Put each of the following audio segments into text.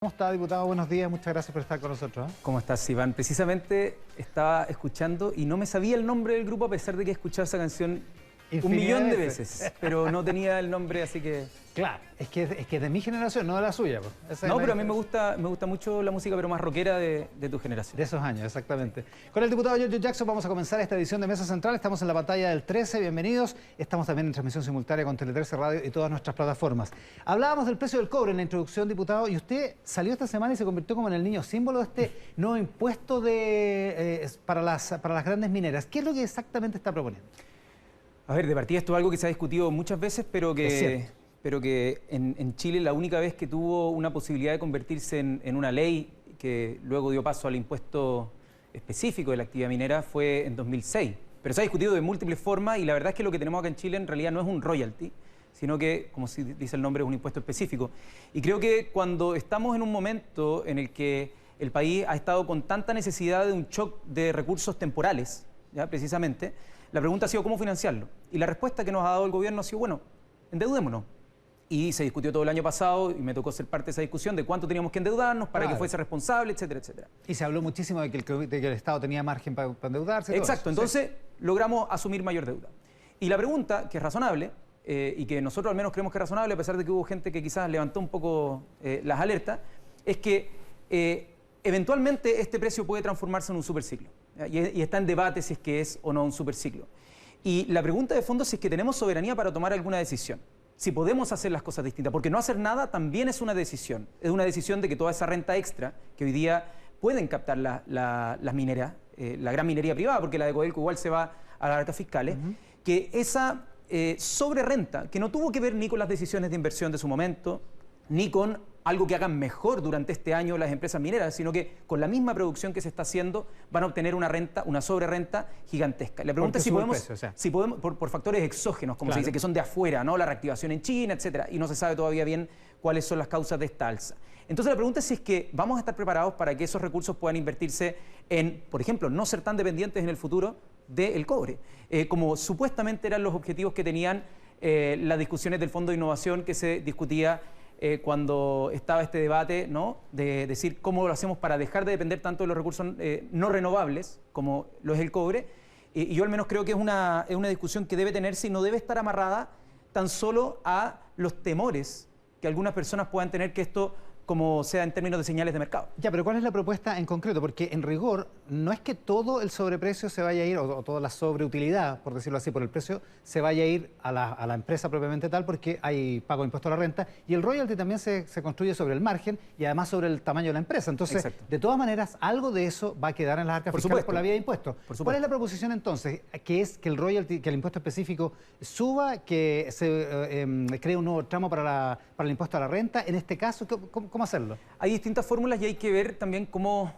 ¿Cómo está, diputado? Buenos días, muchas gracias por estar con nosotros. ¿Cómo estás, Iván? Precisamente estaba escuchando y no me sabía el nombre del grupo a pesar de que he escuchado esa canción un millón de veces, pero no tenía el nombre, así que... Claro, es que es de mi generación, no de la suya. Pues. No, pero a mí me gusta mucho la música, pero más rockera de tu generación. De esos años, exactamente. Con el diputado Giorgio Jackson vamos a comenzar esta edición de Mesa Central. Estamos en la pantalla del 13, bienvenidos. Estamos también en transmisión simultánea con Tele 13 Radio y todas nuestras plataformas. Hablábamos del precio del cobre en la introducción, diputado, y usted salió esta semana y se convirtió como en el niño símbolo de este nuevo impuesto para las grandes mineras. ¿Qué es lo que exactamente está proponiendo? A ver, de partida esto es algo que se ha discutido muchas veces, pero que en Chile la única vez que tuvo una posibilidad de convertirse en una ley que luego dio paso al impuesto específico de la actividad minera fue en 2006. Pero se ha discutido de múltiples formas y la verdad es que lo que tenemos acá en Chile en realidad no es un royalty, sino que, como dice el nombre, es un impuesto específico. Y creo que cuando estamos en un momento en el que el país ha estado con tanta necesidad de un shock de recursos temporales, ¿ya? Precisamente, la pregunta ha sido cómo financiarlo. Y la respuesta que nos ha dado el gobierno ha sido, bueno, endeudémonos. Y se discutió todo el año pasado y me tocó ser parte de esa discusión de cuánto teníamos que endeudarnos para que fuese responsable, etcétera, etcétera. Y se habló muchísimo de que el Estado tenía margen para endeudarse. Exacto, entonces logramos asumir mayor deuda. Y la pregunta, que es razonable, y que nosotros al menos creemos que es razonable, a pesar de que hubo gente que quizás levantó un poco las alertas, es que eventualmente este precio puede transformarse en un superciclo. Y está en debate si es que es o no un superciclo. Y la pregunta de fondo es si es que tenemos soberanía para tomar alguna decisión. Si podemos hacer las cosas distintas, porque no hacer nada también es una decisión. Es una decisión de que toda esa renta extra que hoy día pueden captar las mineras, la gran minería privada, porque la de Codelco igual se va a las arcas fiscales, que esa sobrerrenta, que no tuvo que ver ni con las decisiones de inversión de su momento, ni con algo que hagan mejor durante este año las empresas mineras, sino que con la misma producción que se está haciendo van a obtener una renta, una sobrerrenta gigantesca. La pregunta es si podemos, por factores exógenos, como se dice, que son de afuera, ¿no? La reactivación en China, etcétera, y no se sabe todavía bien cuáles son las causas de esta alza. Entonces la pregunta es si es que vamos a estar preparados para que esos recursos puedan invertirse en, por ejemplo, no ser tan dependientes en el futuro del cobre, como supuestamente eran los objetivos que tenían las discusiones del Fondo de Innovación que se discutía cuando estaba este debate, ¿no? De decir cómo lo hacemos para dejar de depender tanto de los recursos no renovables, como lo es el cobre. Y yo al menos creo que es una discusión que debe tenerse y no debe estar amarrada tan solo a los temores que algunas personas puedan tener que esto como sea en términos de señales de mercado. Ya, pero ¿cuál es la propuesta en concreto? Porque en rigor no es que todo el sobreprecio se vaya a ir, o toda la sobreutilidad, por decirlo así, por el precio, se vaya a ir a la empresa propiamente tal, porque hay pago de impuesto a la renta, y el royalty también se construye sobre el margen y además sobre el tamaño de la empresa. Entonces, de todas maneras, algo de eso va a quedar en las arcas fiscales por la vía de impuestos. ¿Cuál es la proposición entonces? Que es que el royalty, que el impuesto específico suba, que se cree un nuevo tramo para el impuesto a la renta. En este caso, ¿cómo hacerlo? Hay distintas fórmulas y hay que ver también cómo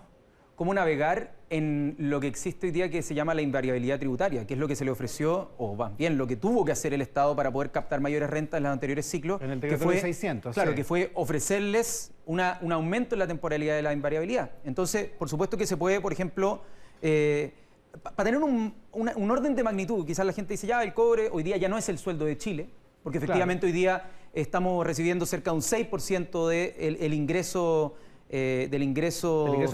navegar en lo que existe hoy día que se llama la invariabilidad tributaria, que es lo que se le ofreció, o más bien lo que tuvo que hacer el Estado para poder captar mayores rentas en los anteriores ciclos. En el decreto de 600. Claro, que fue ofrecerles un aumento en la temporalidad de la invariabilidad. Entonces, por supuesto que se puede, por ejemplo, para tener un orden de magnitud, quizás la gente dice, ya, el cobre hoy día ya no es el sueldo de Chile, porque efectivamente hoy día estamos recibiendo cerca de un 6% del ingreso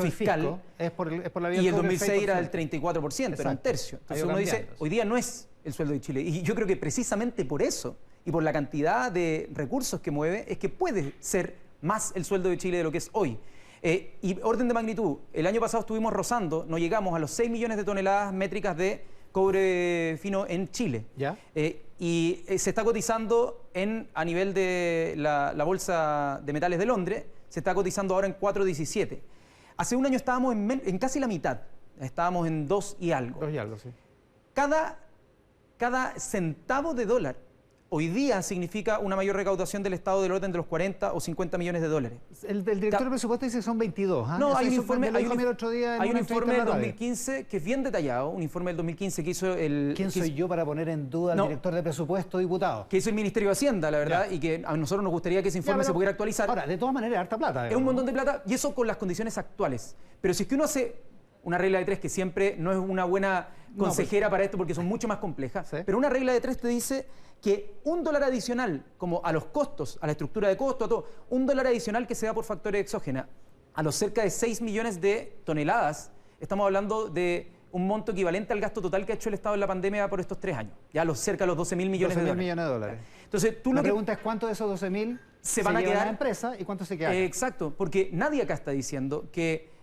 fiscal. Es por la vía y el 2006 era el 34%, era un tercio. Entonces uno dice, sí. hoy día no es el sueldo de Chile. Y yo creo que precisamente por eso, y por la cantidad de recursos que mueve, es que puede ser más el sueldo de Chile de lo que es hoy. Y orden de magnitud, el año pasado estuvimos rozando, no llegamos a los 6 millones de toneladas métricas de cobre fino en Chile. ¿Ya? Y se está cotizando a nivel de la Bolsa de Metales de Londres, se está cotizando ahora en 4,17. Hace un año estábamos en casi la mitad, estábamos en 2 y algo. 2 y algo, sí. Cada centavo de dólar hoy día significa una mayor recaudación del Estado del orden de los 40 o 50 millones de dólares. El director de presupuesto dice que son 22. No, hay un informe del 2015 que es bien detallado, un informe del 2015 que hizo el... ¿Quién soy yo para poner en duda al director de presupuesto, diputado? Que hizo el Ministerio de Hacienda, la verdad, y que a nosotros nos gustaría que ese informe se pudiera actualizar. Ahora, de todas maneras, harta plata. Es un montón de plata, y eso con las condiciones actuales. Pero si es que uno hace una regla de tres que siempre no es una buena consejera para esto porque son mucho más complejas, ¿Sí? pero una regla de tres te dice que $1 adicional, como a los costos, a la estructura de costo, a todo, $1 adicional que se da por factores exógenos, a los cerca de 6 millones de toneladas, estamos hablando de un monto equivalente al gasto total que ha hecho el Estado en la pandemia por estos 3 años, ya cerca de los 12.000 millones de dólares. millones de dólares. Entonces, tú La lo que pregunta es cuánto de esos 12.000 se van a quedar en la empresa y cuánto se queda acá. Exacto, porque nadie acá está diciendo que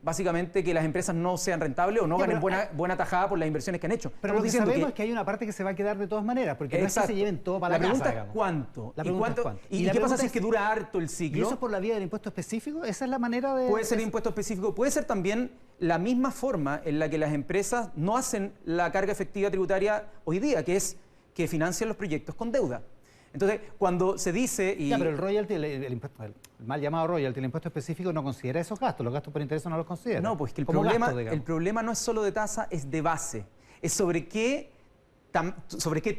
básicamente que las empresas no sean rentables o no ganen buena tajada por las inversiones que han hecho. Pero lo que sabemos es que hay una parte que se va a quedar de todas maneras, porque no es que se lleven todo para la casa, pregunta digamos. Es cuánto. La pregunta es cuánto. ¿Y qué pasa si es que dura harto el ciclo? ¿Y eso por la vía del impuesto específico? ¿Esa es la manera de...? Puede ser el impuesto específico, puede ser también la misma forma en la que las empresas no hacen la carga efectiva tributaria hoy día, que es que financian los proyectos con deuda. Entonces, cuando se dice... Ya, pero el royalty, el impuesto, el mal llamado royalty, el impuesto específico no considera esos gastos, los gastos por interés no los considera. No, pues que el el problema no es solo de tasa, es de base. Es sobre qué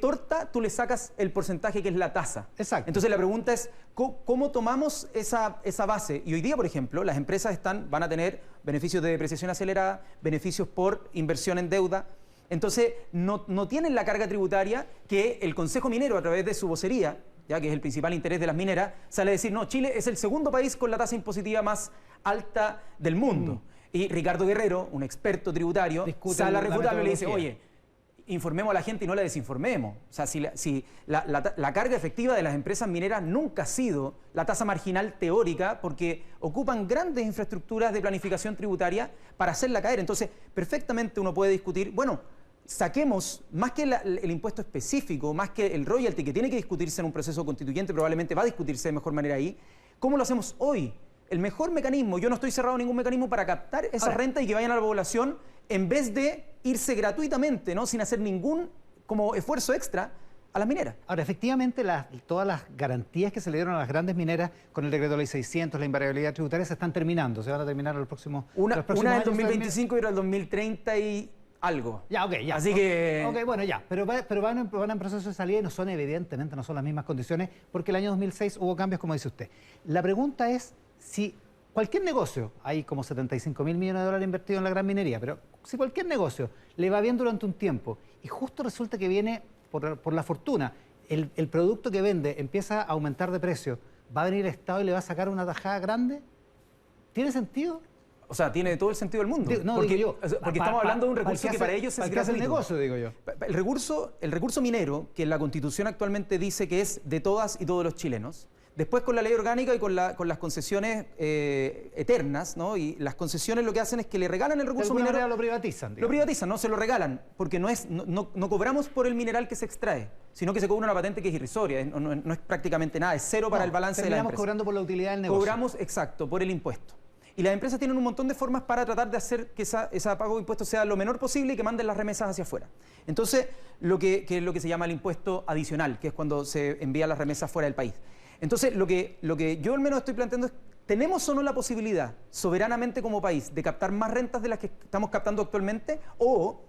torta tú le sacas el porcentaje que es la tasa. Exacto. Entonces la pregunta es, ¿cómo tomamos esa base? Y hoy día, por ejemplo, las empresas van a tener beneficios de depreciación acelerada, beneficios por inversión en deuda. Entonces, no tienen la carga tributaria que el Consejo Minero, a través de su vocería, ya que es el principal interés de las mineras, sale a decir, no, Chile es el segundo país con la tasa impositiva más alta del mundo. Y Ricardo Guerrero, un experto tributario, sale a refutarlo y le dice, oye, informemos a la gente y no la desinformemos. O sea, si la carga efectiva de las empresas mineras nunca ha sido la tasa marginal teórica porque ocupan grandes infraestructuras de planificación tributaria para hacerla caer. Entonces, perfectamente uno puede discutir, bueno, saquemos, más que el impuesto específico, más que el royalty que tiene que discutirse en un proceso constituyente, probablemente va a discutirse de mejor manera ahí, ¿cómo lo hacemos hoy? El mejor mecanismo, yo no estoy cerrado a ningún mecanismo para captar esa renta y que vayan a la población en vez de irse gratuitamente, ¿no? Sin hacer ningún como esfuerzo extra a las mineras. Ahora, efectivamente, todas las garantías que se le dieron a las grandes mineras con el decreto ley 600, la invariabilidad tributaria, se están terminando, se van a terminar en los próximos Una del 2025 y otra del 2030 y algo. Ya, ok, ya. Así que... Ok, bueno, ya. Pero van en proceso de salida y evidentemente no son las mismas condiciones, porque el año 2006 hubo cambios, como dice usted. La pregunta es si cualquier negocio, hay como 75.000 millones de dólares invertidos en la gran minería, pero si cualquier negocio le va bien durante un tiempo y justo resulta que viene por la fortuna, el producto que vende empieza a aumentar de precio, ¿va a venir el Estado y le va a sacar una tajada grande? ¿Tiene sentido? O sea, tiene todo el sentido del mundo. Porque estamos hablando de un recurso que para ellos es gratuito. el negocio, digo yo. El recurso minero, que la Constitución actualmente dice que es de todas y todos los chilenos, después con la ley orgánica y con las concesiones eternas, ¿no? Y las concesiones lo que hacen es que le regalan el recurso minero. Lo privatizan. Digamos. Lo privatizan, no se lo regalan, porque no cobramos por el mineral que se extrae, sino que se cobra una patente que es irrisoria, no es prácticamente nada, es cero para el balance de la empresa. Terminamos cobrando por la utilidad del negocio. Cobramos, exacto, por el impuesto. Y las empresas tienen un montón de formas para tratar de hacer que esa pago de impuestos sea lo menor posible y que manden las remesas hacia afuera. Entonces, que es lo que se llama el impuesto adicional, que es cuando se envían las remesas fuera del país. Entonces, lo que yo al menos estoy planteando es, ¿tenemos o no la posibilidad, soberanamente como país, de captar más rentas de las que estamos captando actualmente? O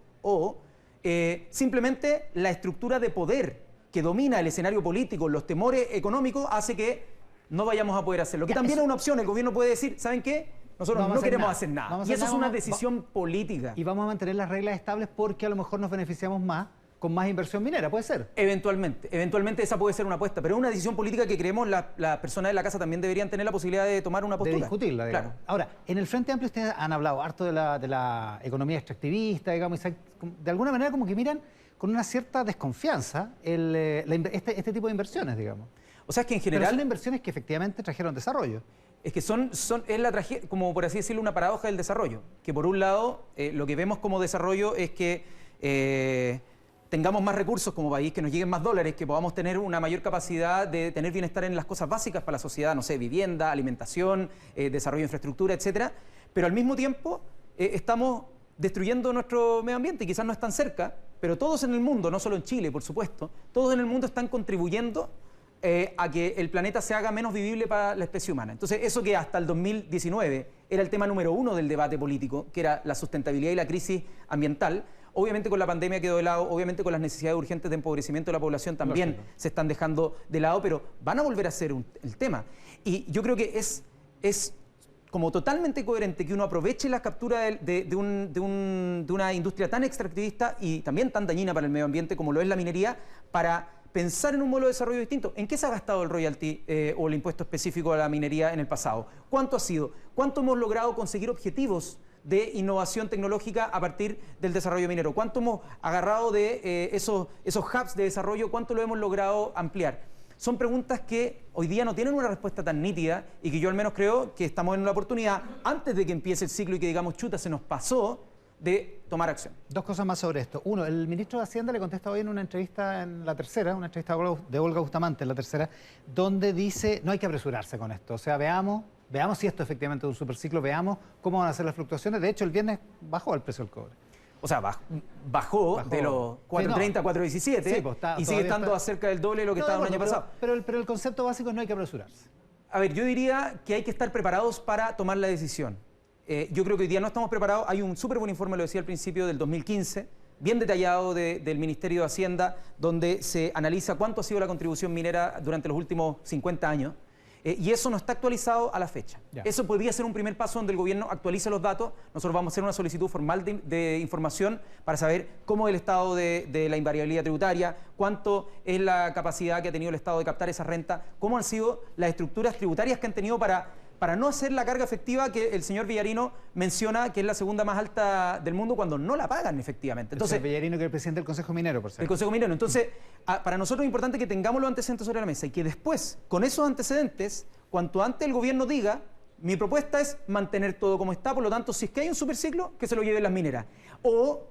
simplemente la estructura de poder que domina el escenario político, los temores económicos, hace que no vayamos a poder hacerlo. Que también es una opción, el gobierno puede decir, ¿saben qué? Nosotros no queremos hacer nada. Y eso es una decisión política. Y vamos a mantener las reglas estables porque a lo mejor nos beneficiamos más con más inversión minera, ¿puede ser? Eventualmente esa puede ser una apuesta, pero es una decisión política que creemos las personas de la casa también deberían tener la posibilidad de tomar una postura. De discutirla, digamos. Claro. Ahora, en el Frente Amplio ustedes han hablado harto de la economía extractivista, digamos, y de alguna manera como que miran con una cierta desconfianza este tipo de inversiones, digamos. O sea, es que en general... Pero son inversiones que efectivamente trajeron desarrollo. Es que es la tragedia, como por así decirlo, una paradoja del desarrollo. Que por un lado, lo que vemos como desarrollo es que tengamos más recursos como país, que nos lleguen más dólares, que podamos tener una mayor capacidad de tener bienestar en las cosas básicas para la sociedad, no sé, vivienda, alimentación, desarrollo de infraestructura, etcétera. Pero al mismo tiempo estamos destruyendo nuestro medio ambiente, quizás no es tan cerca, pero todos en el mundo, no solo en Chile, por supuesto, todos en el mundo están contribuyendo a que el planeta se haga menos vivible para la especie humana. Entonces, eso que hasta el 2019 era el tema número 1 del debate político, que era la sustentabilidad y la crisis ambiental, obviamente con la pandemia quedó de lado, obviamente con las necesidades urgentes de empobrecimiento de la población también se están dejando de lado, pero van a volver a ser el tema. Y yo creo que es como totalmente coherente que uno aproveche la captura de una industria tan extractivista y también tan dañina para el medio ambiente como lo es la minería, para pensar en un modelo de desarrollo distinto. ¿En qué se ha gastado el royalty o el impuesto específico a la minería en el pasado? ¿Cuánto ha sido? ¿Cuánto hemos logrado conseguir objetivos de innovación tecnológica a partir del desarrollo minero? ¿Cuánto hemos agarrado de esos hubs de desarrollo? ¿Cuánto lo hemos logrado ampliar? Son preguntas que hoy día no tienen una respuesta tan nítida y que yo al menos creo que estamos en una oportunidad, antes de que empiece el ciclo y que digamos, chuta, se nos pasó, de tomar acción. Dos cosas más sobre esto. Uno, el ministro de Hacienda le contesta hoy en una entrevista en La Tercera, una entrevista de Olga Bustamante en La Tercera, donde dice, no hay que apresurarse con esto. O sea, veamos si esto efectivamente es un superciclo, veamos cómo van a ser las fluctuaciones. De hecho, el viernes bajó el precio del cobre. O sea, bajó de los 4.30 a 4.17 sí, pues y sigue estando cerca del doble de lo que estaba el año pasado. Pero el concepto básico es no hay que apresurarse. A ver, yo diría que hay que estar preparados para tomar la decisión. Yo creo que hoy día no estamos preparados. Hay un súper buen informe, lo decía al principio, del 2015, bien detallado del Ministerio de Hacienda, donde se analiza cuánto ha sido la contribución minera durante los últimos 50 años. Y eso no está actualizado a la fecha. Ya. Eso podría ser un primer paso donde el gobierno actualice los datos. Nosotros vamos a hacer una solicitud formal de información para saber cómo es el estado de la invariabilidad tributaria, cuánto es la capacidad que ha tenido el Estado de captar esa renta, cómo han sido las estructuras tributarias que han tenido para no hacer la carga efectiva que el señor Villarino menciona que es la segunda más alta del mundo cuando no la pagan efectivamente. Entonces, el Villarino, que es el presidente del Consejo Minero, por cierto. El Consejo Minero. Entonces, para nosotros es importante que tengamos los antecedentes sobre la mesa y que después, con esos antecedentes, cuanto antes el gobierno diga, mi propuesta es mantener todo como está, por lo tanto, si es que hay un superciclo, que se lo lleven las mineras. O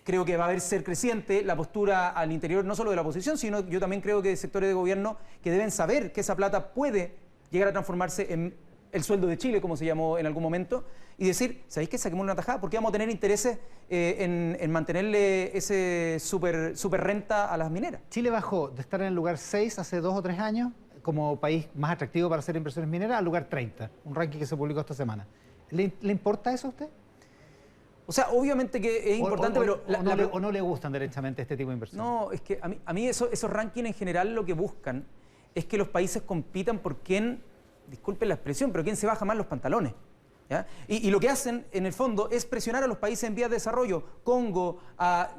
creo que va a haber ser creciente la postura al interior, no solo de la oposición, sino yo también creo que hay sectores de gobierno que deben saber que esa plata puede llegar a transformarse en el sueldo de Chile, como se llamó en algún momento, y decir, ¿sabéis qué? Saquemos una tajada, porque vamos a tener intereses en mantenerle ese super renta a las mineras. Chile bajó de estar en el lugar 6 hace 2 o 3 años, como país más atractivo para hacer inversiones mineras, al lugar 30, un ranking que se publicó esta semana. ¿Le importa eso a usted? O sea, obviamente que es importante, pero... ¿O no le gustan derechamente este tipo de inversiones? No, es que a mí esos rankings en general lo que buscan es que los países compitan por quién, disculpen la expresión, pero quién se baja más los pantalones. ¿Ya? Y lo que hacen, en el fondo, es presionar a los países en vías de desarrollo, Congo,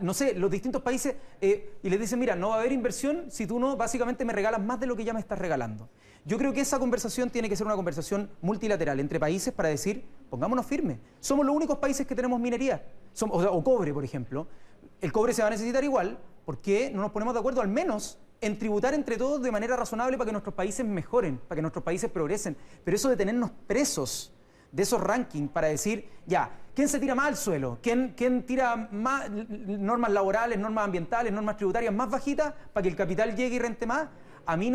no sé, los distintos países, y les dicen, mira, no va a haber inversión si tú no, básicamente me regalas más de lo que ya me estás regalando. Yo creo que esa conversación tiene que ser una conversación multilateral entre países para decir, pongámonos firmes. Somos los únicos países que tenemos minería, o cobre, por ejemplo. El cobre se va a necesitar igual, ¿por qué no nos ponemos de acuerdo al menos en tributar entre todos de manera razonable para que nuestros países mejoren, para que nuestros países progresen? Pero eso de tenernos presos de esos rankings para decir, ya, ¿quién se tira más al suelo? ¿Quién tira más normas laborales, normas ambientales, normas tributarias más bajitas para que el capital llegue y rente más? A mí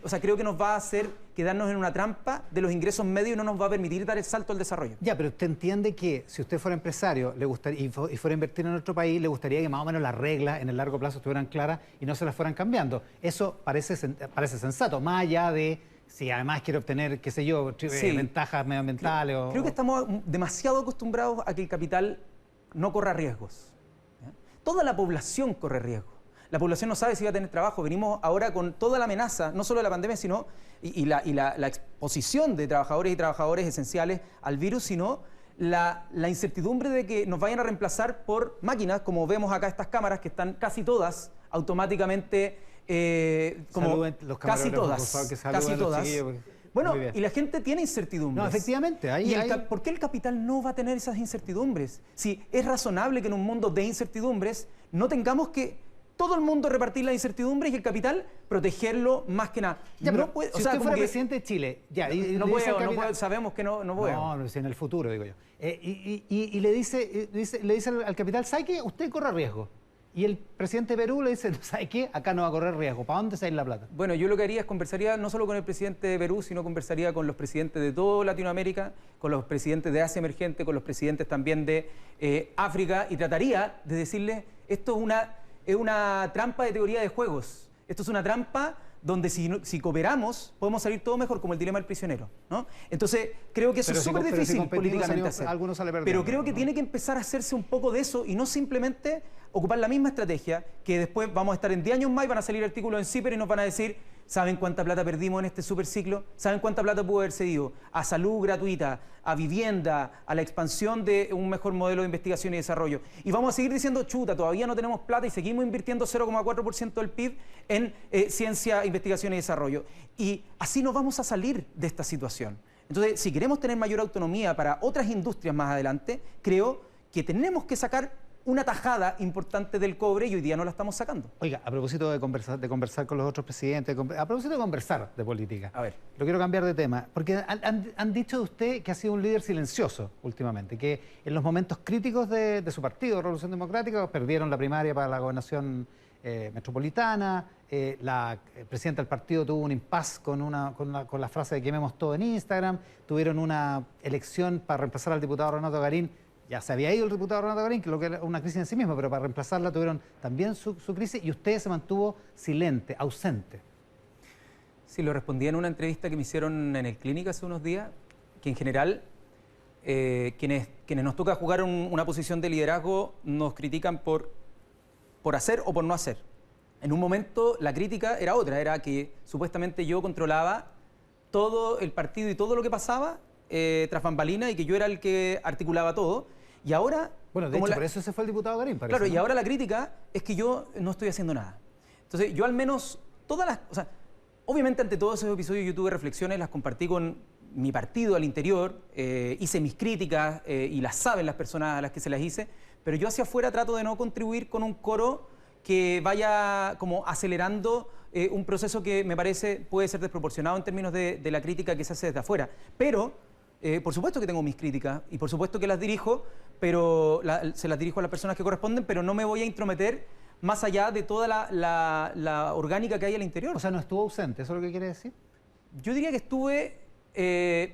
o sea, creo que nos va a hacer quedarnos en una trampa de los ingresos medios y no nos va a permitir dar el salto al desarrollo. Ya, pero usted entiende que si usted fuera empresario y fuera a invertir en otro país, le gustaría que más o menos las reglas en el largo plazo estuvieran claras y no se las fueran cambiando. Eso parece sensato, más allá de si además quiere obtener, qué sé yo, ventajas medioambientales. Creo que estamos demasiado acostumbrados a que el capital no corra riesgos. ¿Ya? Toda la población corre riesgos. La población no sabe si va a tener trabajo. Venimos ahora con toda la amenaza, no solo de la pandemia, sino la exposición de trabajadores y trabajadoras esenciales al virus, sino la incertidumbre de que nos vayan a reemplazar por máquinas, como vemos acá estas cámaras, que están casi todas automáticamente, casi todas. Bueno, y la gente tiene incertidumbres. No, efectivamente. ¿Por qué el capital no va a tener esas incertidumbres? Si es razonable que en un mundo de incertidumbres no tengamos que todo el mundo repartir la incertidumbre y el capital protegerlo más que nada. Ya, no puede, si usted fuera presidente de Chile, ya, no puedo, sabemos que no puedo. No, en el futuro, digo yo. Y le dice al capital, ¿sabe qué? Usted corre riesgo. Y el presidente de Perú le dice, ¿sabe qué? Acá no va a correr riesgo. ¿Para dónde se va a ir la plata? Bueno, yo lo que haría es conversaría no solo con el presidente de Perú, sino conversaría con los presidentes de toda Latinoamérica, con los presidentes de Asia emergente, con los presidentes también de África, y trataría de decirles, esto es una trampa de teoría de juegos. Esto es una trampa donde si cooperamos podemos salir todo mejor, como el dilema del prisionero, ¿no? Entonces creo que eso es súper difícil políticamente hacer. Pero creo que tiene que empezar a hacerse un poco de eso y no simplemente ocupar la misma estrategia que después vamos a estar en 10 años más y van a salir artículos en CIPER y nos van a decir ¿Saben cuánta plata perdimos en este superciclo? ¿Saben cuánta plata pudo haberse ido a salud gratuita, a vivienda, a la expansión de un mejor modelo de investigación y desarrollo? Y vamos a seguir diciendo, chuta, todavía no tenemos plata y seguimos invirtiendo 0,4% del PIB en ciencia, investigación y desarrollo. Y así no vamos a salir de esta situación. Entonces, si queremos tener mayor autonomía para otras industrias más adelante, creo que tenemos que sacar una tajada importante del cobre y hoy día no la estamos sacando. Oiga, a propósito de conversar con los otros presidentes, a propósito de conversar de política, A ver. lo quiero cambiar de tema, porque han dicho de usted que ha sido un líder silencioso últimamente, que en los momentos críticos de su partido, Revolución Democrática, perdieron la primaria para la gobernación metropolitana, la presidenta del partido tuvo un impasse con la frase de quememos todo en Instagram, tuvieron una elección para reemplazar al diputado Renato Garín. Ya se había ido el diputado Renato Garín, que lo que era una crisis en sí misma, pero para reemplazarla tuvieron también su crisis y usted se mantuvo silente, ausente. Sí, lo respondí en una entrevista que me hicieron en el Clínica hace unos días, que en general quienes nos toca jugar una posición de liderazgo nos critican por hacer o por no hacer. En un momento la crítica era otra, era que supuestamente yo controlaba todo el partido y todo lo que pasaba tras bambalina y que yo era el que articulaba todo. Y ahora... Bueno, de hecho, por eso se fue el diputado Garín, parece. Claro, ¿no? y ahora la crítica es que yo no estoy haciendo nada. Entonces, yo al menos todas las... O sea, obviamente ante todos esos episodios yo tuve reflexiones, las compartí con mi partido al interior, hice mis críticas y las saben las personas a las que se las hice, pero yo hacia afuera trato de no contribuir con un coro que vaya como acelerando un proceso que me parece puede ser desproporcionado en términos de la crítica que se hace desde afuera. Pero... por supuesto que tengo mis críticas y por supuesto que las dirijo, pero se las dirijo a las personas que corresponden, pero no me voy a intrometer más allá de toda la orgánica que hay al interior. O sea, no estuvo ausente, ¿eso es lo que quiere decir? Yo diría que estuve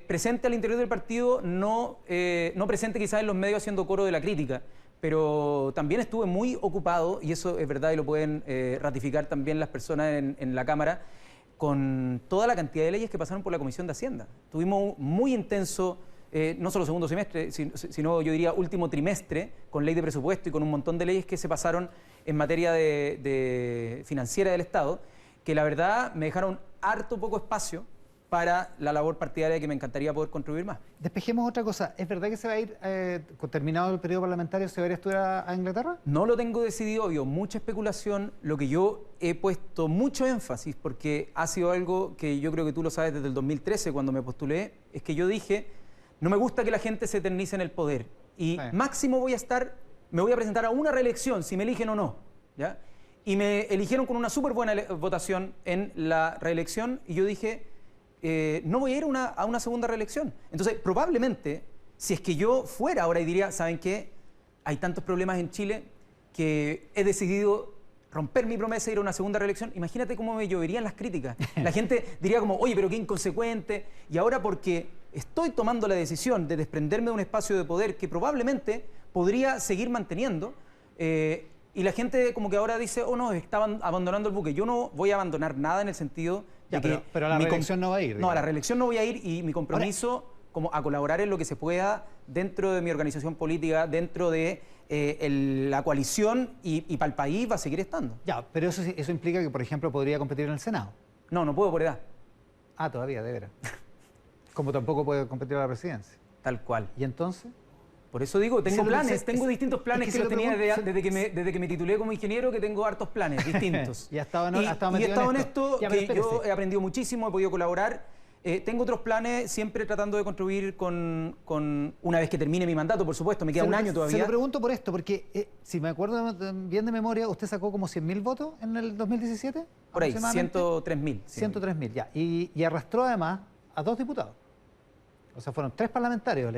presente al interior del partido, no presente quizás en los medios haciendo coro de la crítica, pero también estuve muy ocupado, y eso es verdad y lo pueden ratificar también las personas en la Cámara, con toda la cantidad de leyes que pasaron por la Comisión de Hacienda. Tuvimos muy intenso, no solo segundo semestre, sino yo diría último trimestre, con ley de presupuesto y con un montón de leyes que se pasaron en materia de financiera del Estado, que la verdad me dejaron harto poco espacio para la labor partidaria que me encantaría poder contribuir más. Despejemos otra cosa. ¿Es verdad que se va a ir, terminado el periodo parlamentario, se va a ir a estudiar a Inglaterra? No lo tengo decidido, obvio, mucha especulación. Lo que yo he puesto mucho énfasis, porque ha sido algo que yo creo que tú lo sabes desde el 2013, cuando me postulé, es que yo dije, no me gusta que la gente se eternice en el poder. Y máximo me voy a presentar a una reelección, si me eligen o no, ¿ya? Y me eligieron con una súper buena votación en la reelección, y yo dije... no voy a ir a una segunda reelección. Entonces, probablemente, si es que yo fuera ahora y diría, ¿saben qué? Hay tantos problemas en Chile que he decidido romper mi promesa de ir a una segunda reelección. Imagínate cómo me lloverían las críticas. La gente diría como, oye, pero qué inconsecuente. Y ahora porque estoy tomando la decisión de desprenderme de un espacio de poder que probablemente podría seguir manteniendo, y la gente como que ahora dice, oh no, estaban abandonando el buque. Yo no voy a abandonar nada en el sentido... Ya, pero a la reelección no va a ir. No, a la reelección no voy a ir y mi compromiso como a colaborar en lo que se pueda dentro de mi organización política, dentro de la coalición y para el país va a seguir estando. Ya, pero eso implica que, por ejemplo, podría competir en el Senado. No, no puedo por edad. Ah, todavía, de veras. Como tampoco puede competir a la presidencia. Tal cual. ¿Y entonces? Por eso digo, tengo planes, tengo distintos planes que los tenía desde que me titulé como ingeniero, que tengo hartos planes distintos. Y he estado en esto, que yo he aprendido muchísimo, he podido colaborar. Tengo otros planes, siempre tratando de contribuir con una vez que termine mi mandato, por supuesto, me queda un año todavía. Se lo pregunto por esto, porque si me acuerdo bien de memoria, usted sacó como 100.000 votos en el 2017. Por ahí, 103.000. 103.000, ya. Y arrastró además a 2 diputados. O sea, fueron 3 parlamentarios.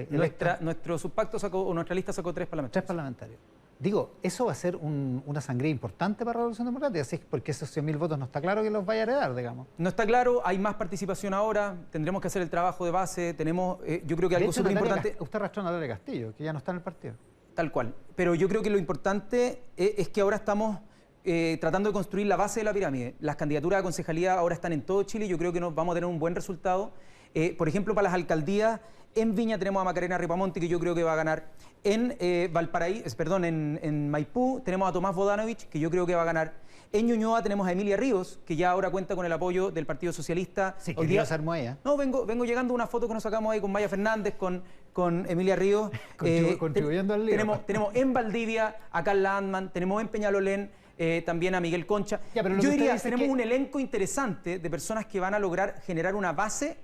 Nuestro subpacto nuestra lista sacó 3 parlamentarios. 3 parlamentarios. Digo, eso va a ser una sangría importante para la Revolución Democrática, así porque esos 100.000 votos no está claro que los vaya a heredar, digamos. No está claro, hay más participación ahora, tendremos que hacer el trabajo de base, tenemos, yo creo que algo súper importante... Usted arrastró a Natalia Castillo, que ya no está en el partido. Tal cual, pero yo creo que lo importante es que ahora estamos tratando de construir la base de la pirámide. Las candidaturas a concejalía ahora están en todo Chile y yo creo que nos vamos a tener un buen resultado. Por ejemplo, para las alcaldías, En Viña tenemos a Macarena Ripamonti, que yo creo que va a ganar. En en Maipú tenemos a Tomás Bodanovich, que yo creo que va a ganar. En Ñuñoa tenemos a Emilia Ríos, que ya ahora cuenta con el apoyo del Partido Socialista. Sí, que Ríos armó ella. No, vengo llegando a una foto que nos sacamos ahí con Maya Fernández, con Emilia Ríos. Contribuyendo al lío. Tenemos en Valdivia a Carla Antman, tenemos en Peñalolén también a Miguel Concha. Ya, pero yo diría que tenemos un elenco interesante de personas que van a lograr generar una base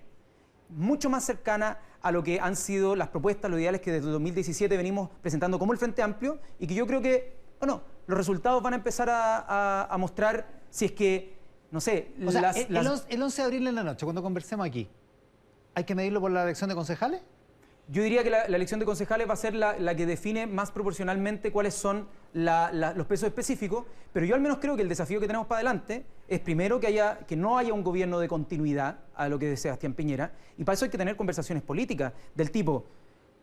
mucho más cercana a lo que han sido las propuestas, los ideales que desde 2017 venimos presentando como el Frente Amplio, y que yo creo que, bueno, los resultados van a empezar a mostrar si es que, no sé... O sea, el 11 de abril en la noche, cuando conversemos aquí, ¿hay que medirlo por la elección de concejales? Yo diría que la elección de concejales va a ser la que define más proporcionalmente cuáles son los pesos específicos, pero yo al menos creo que el desafío que tenemos para adelante es primero que no haya un gobierno de continuidad a lo que es Sebastián Piñera, y para eso hay que tener conversaciones políticas del tipo,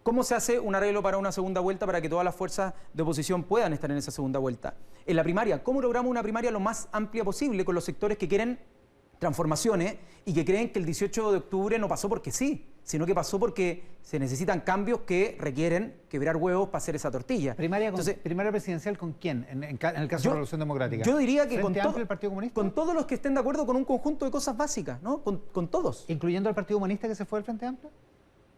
¿cómo se hace un arreglo para una segunda vuelta para que todas las fuerzas de oposición puedan estar en esa segunda vuelta? En la primaria, ¿cómo logramos una primaria lo más amplia posible con los sectores que quieren transformaciones y que creen que el 18 de octubre no pasó porque sí, sino que pasó porque se necesitan cambios que requieren quebrar huevos para hacer esa tortilla? ¿Primaria presidencial con quién, en el caso de la Revolución Democrática? Yo diría que el Partido Comunista, con todos los que estén de acuerdo con un conjunto de cosas básicas, ¿no? Con todos. ¿Incluyendo al Partido Comunista que se fue al Frente Amplio?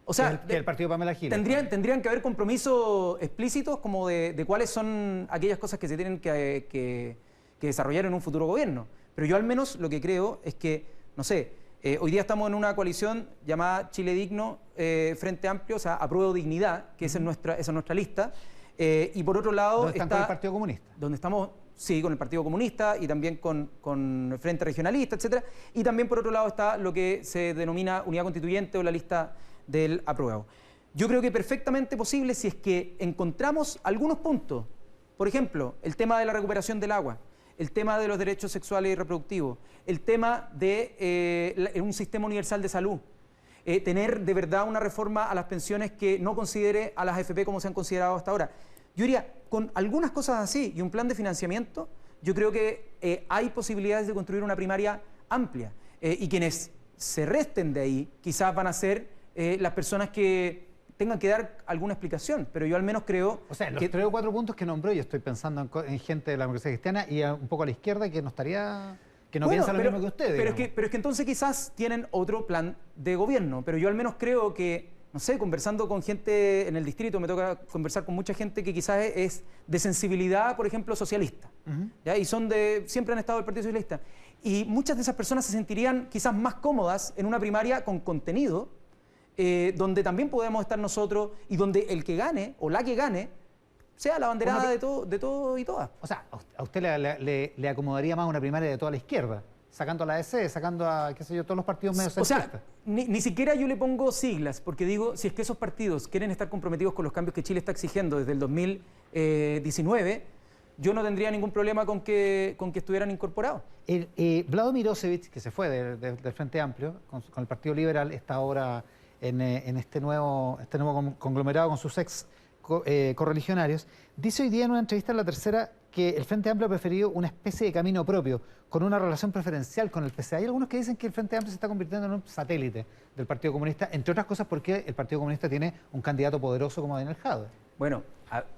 O sea, el partido de Pamela Giles. Tendrían que haber compromisos explícitos como de cuáles son aquellas cosas que se tienen que desarrollar en un futuro gobierno. Pero yo al menos lo que creo es que, no sé, hoy día estamos en una coalición llamada Chile Digno, Frente Amplio, o sea, Apruebo Dignidad, que esa es nuestra lista. Y por otro lado ¿Dónde están con el Partido Comunista? Donde estamos, sí, con el Partido Comunista y también con el Frente Regionalista, etcétera. Y también por otro lado está lo que se denomina Unidad Constituyente o la lista del aprobado. Yo creo que perfectamente posible si es que encontramos algunos puntos, por ejemplo, el tema de la recuperación del agua, el tema de los derechos sexuales y reproductivos, el tema de un sistema universal de salud, tener de verdad una reforma a las pensiones que no considere a las AFP como se han considerado hasta ahora. Yo diría, con algunas cosas así y un plan de financiamiento, yo creo que hay posibilidades de construir una primaria amplia, y quienes se resten de ahí quizás van a ser las personas que tengan que dar alguna explicación, pero yo al menos creo... O sea, los 3 o 4 puntos que nombró, yo estoy pensando en gente de la democracia cristiana y un poco a la izquierda que no piensa lo mismo que ustedes. Pero es que entonces quizás tienen otro plan de gobierno, pero yo al menos creo que, no sé, conversando con gente en el distrito, me toca conversar con mucha gente que quizás es de sensibilidad, por ejemplo, socialista, ¿ya? Y siempre han estado del Partido Socialista. Y muchas de esas personas se sentirían quizás más cómodas en una primaria con contenido, donde también podemos estar nosotros y donde el que gane o la que gane sea la banderada de todo y todas. O sea, a usted le acomodaría más una primaria de toda la izquierda, sacando a la ADC, sacando a, qué sé yo, todos los partidos medio centristas. O sea, ni siquiera yo le pongo siglas, porque digo, si es que esos partidos quieren estar comprometidos con los cambios que Chile está exigiendo desde el 2019, yo no tendría ningún problema con que estuvieran incorporados. Vlado Mirosevic, que se fue del Frente Amplio, con el Partido Liberal, está ahora en este nuevo conglomerado con sus ex correligionarios, dice hoy día en una entrevista en La Tercera que el Frente Amplio ha preferido una especie de camino propio, con una relación preferencial con el PCA. Hay algunos que dicen que el Frente Amplio se está convirtiendo en un satélite del Partido Comunista, entre otras cosas porque el Partido Comunista tiene un candidato poderoso como Daniel Jadwe. Bueno,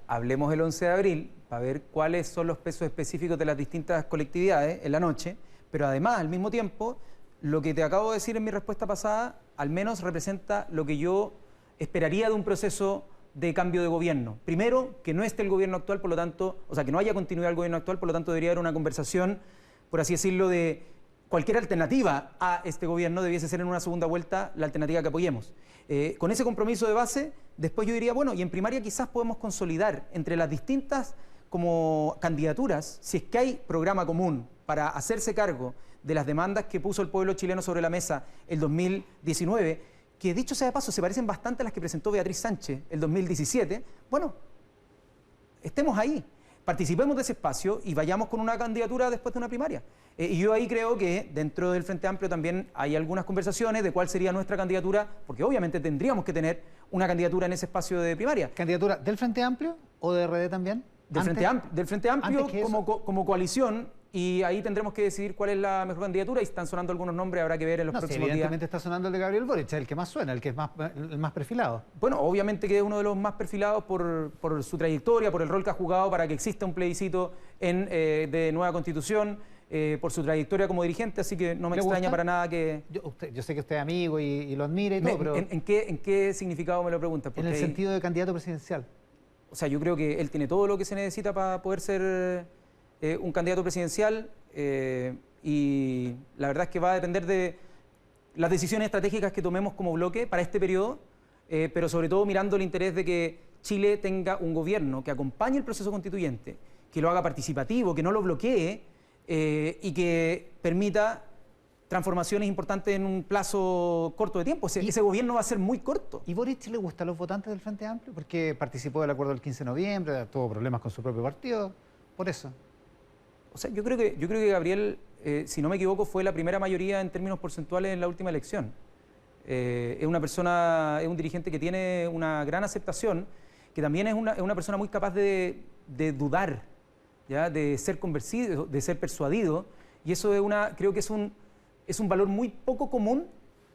hablemos el 11 de abril para ver cuáles son los pesos específicos de las distintas colectividades en la noche, pero además, al mismo tiempo, lo que te acabo de decir en mi respuesta pasada, al menos representa lo que yo esperaría de un proceso de cambio de gobierno. Primero, que no esté el gobierno actual, por lo tanto, o sea, que no haya continuidad del gobierno actual, por lo tanto debería haber una conversación, por así decirlo, de cualquier alternativa a este gobierno debiese ser en una segunda vuelta la alternativa que apoyemos. Con ese compromiso de base, después yo diría, bueno, y en primaria quizás podemos consolidar entre las distintas como candidaturas, si es que hay programa común para hacerse cargo de las demandas que puso el pueblo chileno sobre la mesa el 2019, que dicho sea de paso se parecen bastante a las que presentó Beatriz Sánchez el 2017, bueno, estemos ahí, participemos de ese espacio y vayamos con una candidatura después de una primaria. Y yo ahí creo que dentro del Frente Amplio también hay algunas conversaciones de cuál sería nuestra candidatura, porque obviamente tendríamos que tener una candidatura en ese espacio de primaria. ¿Candidatura del Frente Amplio o de RD también? Del Frente Amplio como coalición, y ahí tendremos que decidir cuál es la mejor candidatura, y están sonando algunos nombres, habrá que ver en los No, sí, próximos días. evidentemente está sonando el de Gabriel Boric, el que más suena, el que es el más perfilado. Bueno, obviamente que es uno de los más perfilados por su trayectoria, por el rol que ha jugado para que exista un plebiscito de nueva constitución, por su trayectoria como dirigente, así que no me extraña para nada que... Yo sé que usted es amigo y lo admira y todo, pero... ¿En qué significado me lo preguntas? En el sentido de candidato presidencial. O sea, yo creo que él tiene todo lo que se necesita para poder ser un candidato presidencial, y la verdad es que va a depender de las decisiones estratégicas que tomemos como bloque para este periodo, pero sobre todo mirando el interés de que Chile tenga un gobierno que acompañe el proceso constituyente, que lo haga participativo, que no lo bloquee, y que permita transformaciones importantes en un plazo corto de tiempo. Ese gobierno va a ser muy corto. ¿Y Boric le gusta a los votantes del Frente Amplio? Porque participó del acuerdo del 15 de noviembre, tuvo problemas con su propio partido, por eso. O sea, yo creo que Gabriel, si no me equivoco, fue la primera mayoría en términos porcentuales en la última elección. Es una persona, es un dirigente que tiene una gran aceptación, que también es una persona muy capaz de dudar, ¿ya? De ser convencido, de ser persuadido, y eso creo que es un valor muy poco común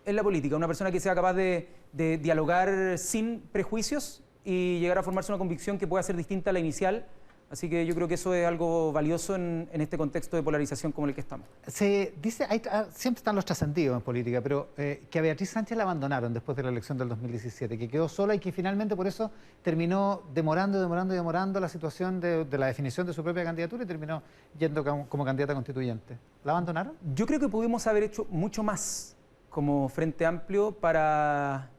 en la política, una persona que sea capaz de dialogar sin prejuicios y llegar a formarse una convicción que pueda ser distinta a la inicial. Así que yo creo que eso es algo valioso en este contexto de polarización como el que estamos. Se dice, siempre están los trascendidos en política, pero que a Beatriz Sánchez la abandonaron después de la elección del 2017, que quedó sola y que finalmente por eso terminó demorando la situación de la definición de su propia candidatura y terminó yendo como candidata constituyente. ¿La abandonaron? Yo creo que pudimos haber hecho mucho más como Frente Amplio para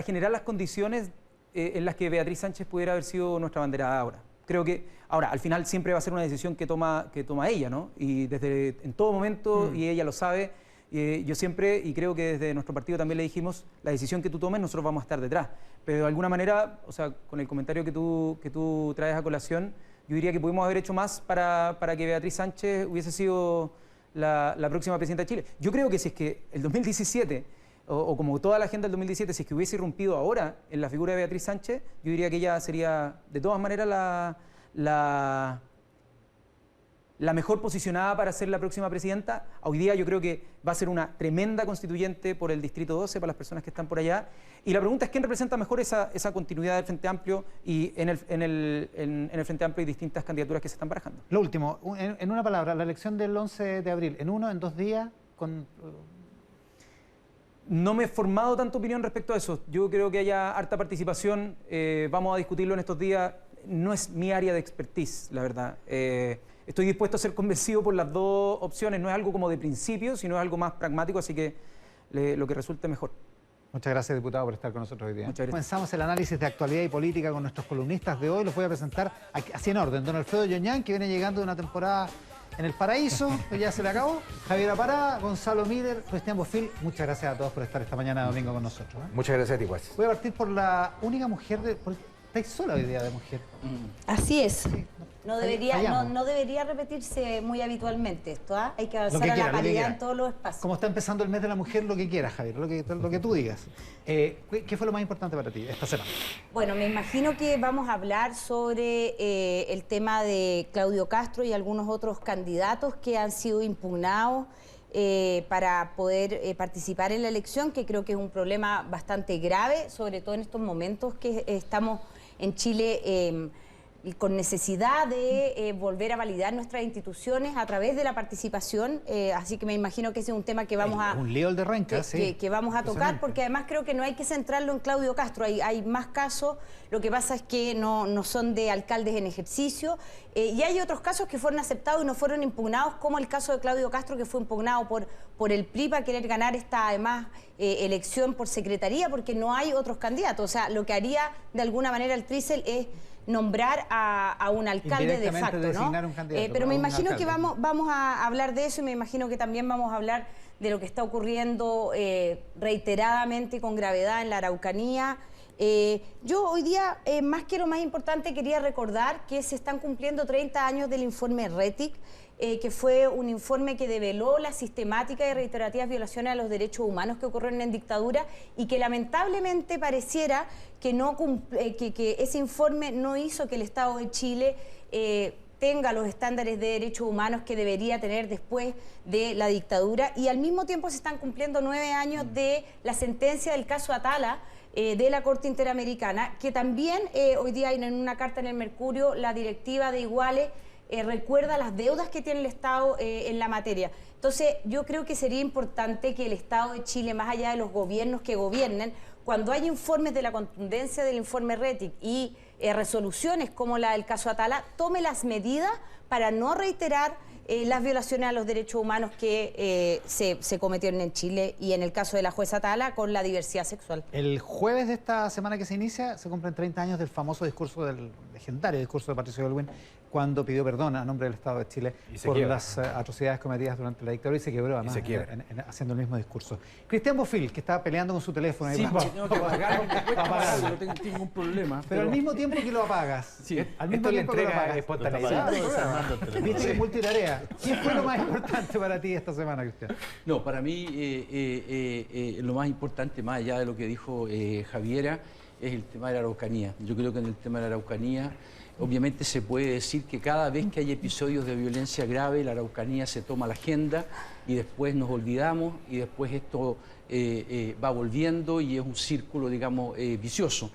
generar las condiciones en las que Beatriz Sánchez pudiera haber sido nuestra abanderada ahora. Creo que, ahora, al final siempre va a ser una decisión que toma ella, ¿no? Y en todo momento, y ella lo sabe, yo siempre, y creo que desde nuestro partido también le dijimos, la decisión que tú tomes, nosotros vamos a estar detrás. Pero de alguna manera, o sea, con el comentario que tú traes a colación, yo diría que pudimos haber hecho más para que Beatriz Sánchez hubiese sido la próxima presidenta de Chile. Yo creo que si es que el 2017... O como toda la agenda del 2017, si es que hubiese irrumpido ahora en la figura de Beatriz Sánchez, yo diría que ella sería, de todas maneras, la mejor posicionada para ser la próxima presidenta. Hoy día yo creo que va a ser una tremenda constituyente por el Distrito 12, para las personas que están por allá. Y la pregunta es, ¿quién representa mejor esa continuidad del Frente Amplio? Y en el Frente Amplio hay distintas candidaturas que se están barajando. Lo último, en una palabra, la elección del 11 de abril, en 2 días, No me he formado tanta opinión respecto a eso. Yo creo que haya harta participación. Vamos a discutirlo en estos días. No es mi área de expertise, la verdad. Estoy dispuesto a ser convencido por las dos opciones. No es algo como de principio, sino es algo más pragmático, así que lo que resulte mejor. Muchas gracias, diputado, por estar con nosotros hoy día. Muchas gracias. Comenzamos el análisis de actualidad y política con nuestros columnistas de hoy. Los voy a presentar así en orden. Don Alfredo Yoñán, que viene llegando de una temporada en el paraíso, que ya se le acabó. Javier Apará, Gonzalo Miller, Cristian Bofil. Muchas gracias a todos por estar esta mañana de domingo con nosotros. Muchas gracias a ti, pues. Voy a partir por la única mujer estáis sola hoy día de mujer. Así es. Sí, No debería repetirse muy habitualmente esto, ¿ah? Hay que avanzar Lo que a quiera, la lo que paridad quiera. en todos los espacios. Como está empezando el mes de la mujer, lo que quieras, Javier, lo que tú digas. ¿Qué fue lo más importante para ti esta semana? Bueno, me imagino que vamos a hablar sobre el tema de Claudio Castro y algunos otros candidatos que han sido impugnados para poder participar en la elección, que creo que es un problema bastante grave, sobre todo en estos momentos que estamos en Chile con necesidad de volver a validar nuestras instituciones a través de la participación, así que me imagino que ese es un tema que vamos Un lío el de Renca, que vamos a tocar, porque además creo que no hay que centrarlo en Claudio Castro, hay más casos, lo que pasa es que no son de alcaldes en ejercicio, y hay otros casos que fueron aceptados y no fueron impugnados, como el caso de Claudio Castro, que fue impugnado por el PRI para querer ganar esta, además, elección por secretaría, porque no hay otros candidatos. O sea, lo que haría de alguna manera el Trícel es nombrar a un alcalde de facto, designar ¿no? un candidato, Pero me un imagino alcalde. que vamos a hablar de eso, y me imagino que también vamos a hablar de lo que está ocurriendo reiteradamente con gravedad en la Araucanía. Yo hoy día, más que lo más importante, quería recordar que se están cumpliendo 30 años del informe RETIC, que fue un informe que develó las sistemáticas y reiterativas violaciones a los derechos humanos que ocurrieron en dictadura, y que lamentablemente pareciera que ese informe no hizo que el Estado de Chile tenga los estándares de derechos humanos que debería tener después de la dictadura, y al mismo tiempo se están cumpliendo 9 años de la sentencia del caso Atala de la Corte Interamericana, que también hoy día en una carta en el Mercurio la directiva de Iguales recuerda las deudas que tiene el Estado en la materia. Entonces, yo creo que sería importante que el Estado de Chile, más allá de los gobiernos que gobiernen, cuando hay informes de la contundencia del informe RETIC y resoluciones como la del caso Atala, tome las medidas para no reiterar las violaciones a los derechos humanos que se cometieron en Chile, y en el caso de la jueza Atala con la diversidad sexual. El jueves de esta semana que se inicia se cumplen 30 años del famoso discurso, del legendario discurso de Patricio Aylwin, cuando pidió perdón a nombre del Estado de Chile por las atrocidades cometidas durante la dictadura, y se quebró además haciendo el mismo discurso. Cristian Bofill, que estaba peleando con su teléfono. Sí, tengo que apagarlo, no tengo ningún problema. Pero al mismo tiempo que lo apagas. Sí. Al mismo tiempo que lo apagas. Espontaneidad. Viste que es multitarea. ¿Qué fue lo más importante para ti esta semana, Cristian? No, para mí lo más importante, más allá de lo que dijo Javiera, es el tema de la Araucanía. Yo creo que en el tema de la Araucanía, obviamente se puede decir que cada vez que hay episodios de violencia grave, la Araucanía se toma la agenda y después nos olvidamos, y después esto va volviendo y es un círculo, digamos, vicioso.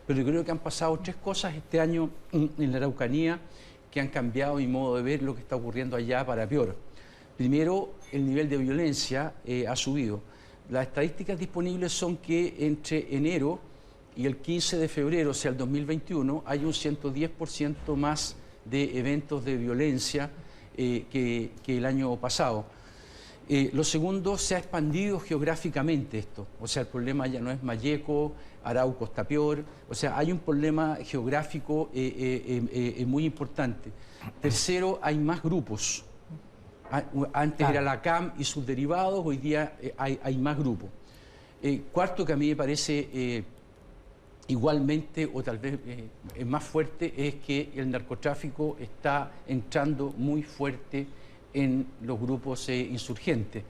Pero yo creo que han pasado 3 cosas este año en la Araucanía que han cambiado mi modo de ver lo que está ocurriendo allá para peor. Primero, el nivel de violencia ha subido. Las estadísticas disponibles son que entre enero y el 15 de febrero, o sea, el 2021, hay un 110% más de eventos de violencia que el año pasado. Lo segundo, se ha expandido geográficamente esto. O sea, el problema ya no es Malleco, Arauco está peor. O sea, hay un problema geográfico muy importante. Tercero, hay más grupos. Antes era la CAM y sus derivados, hoy día hay más grupos. Cuarto, que a mí me parece igualmente, o tal vez más fuerte, es que el narcotráfico está entrando muy fuerte en los grupos insurgentes.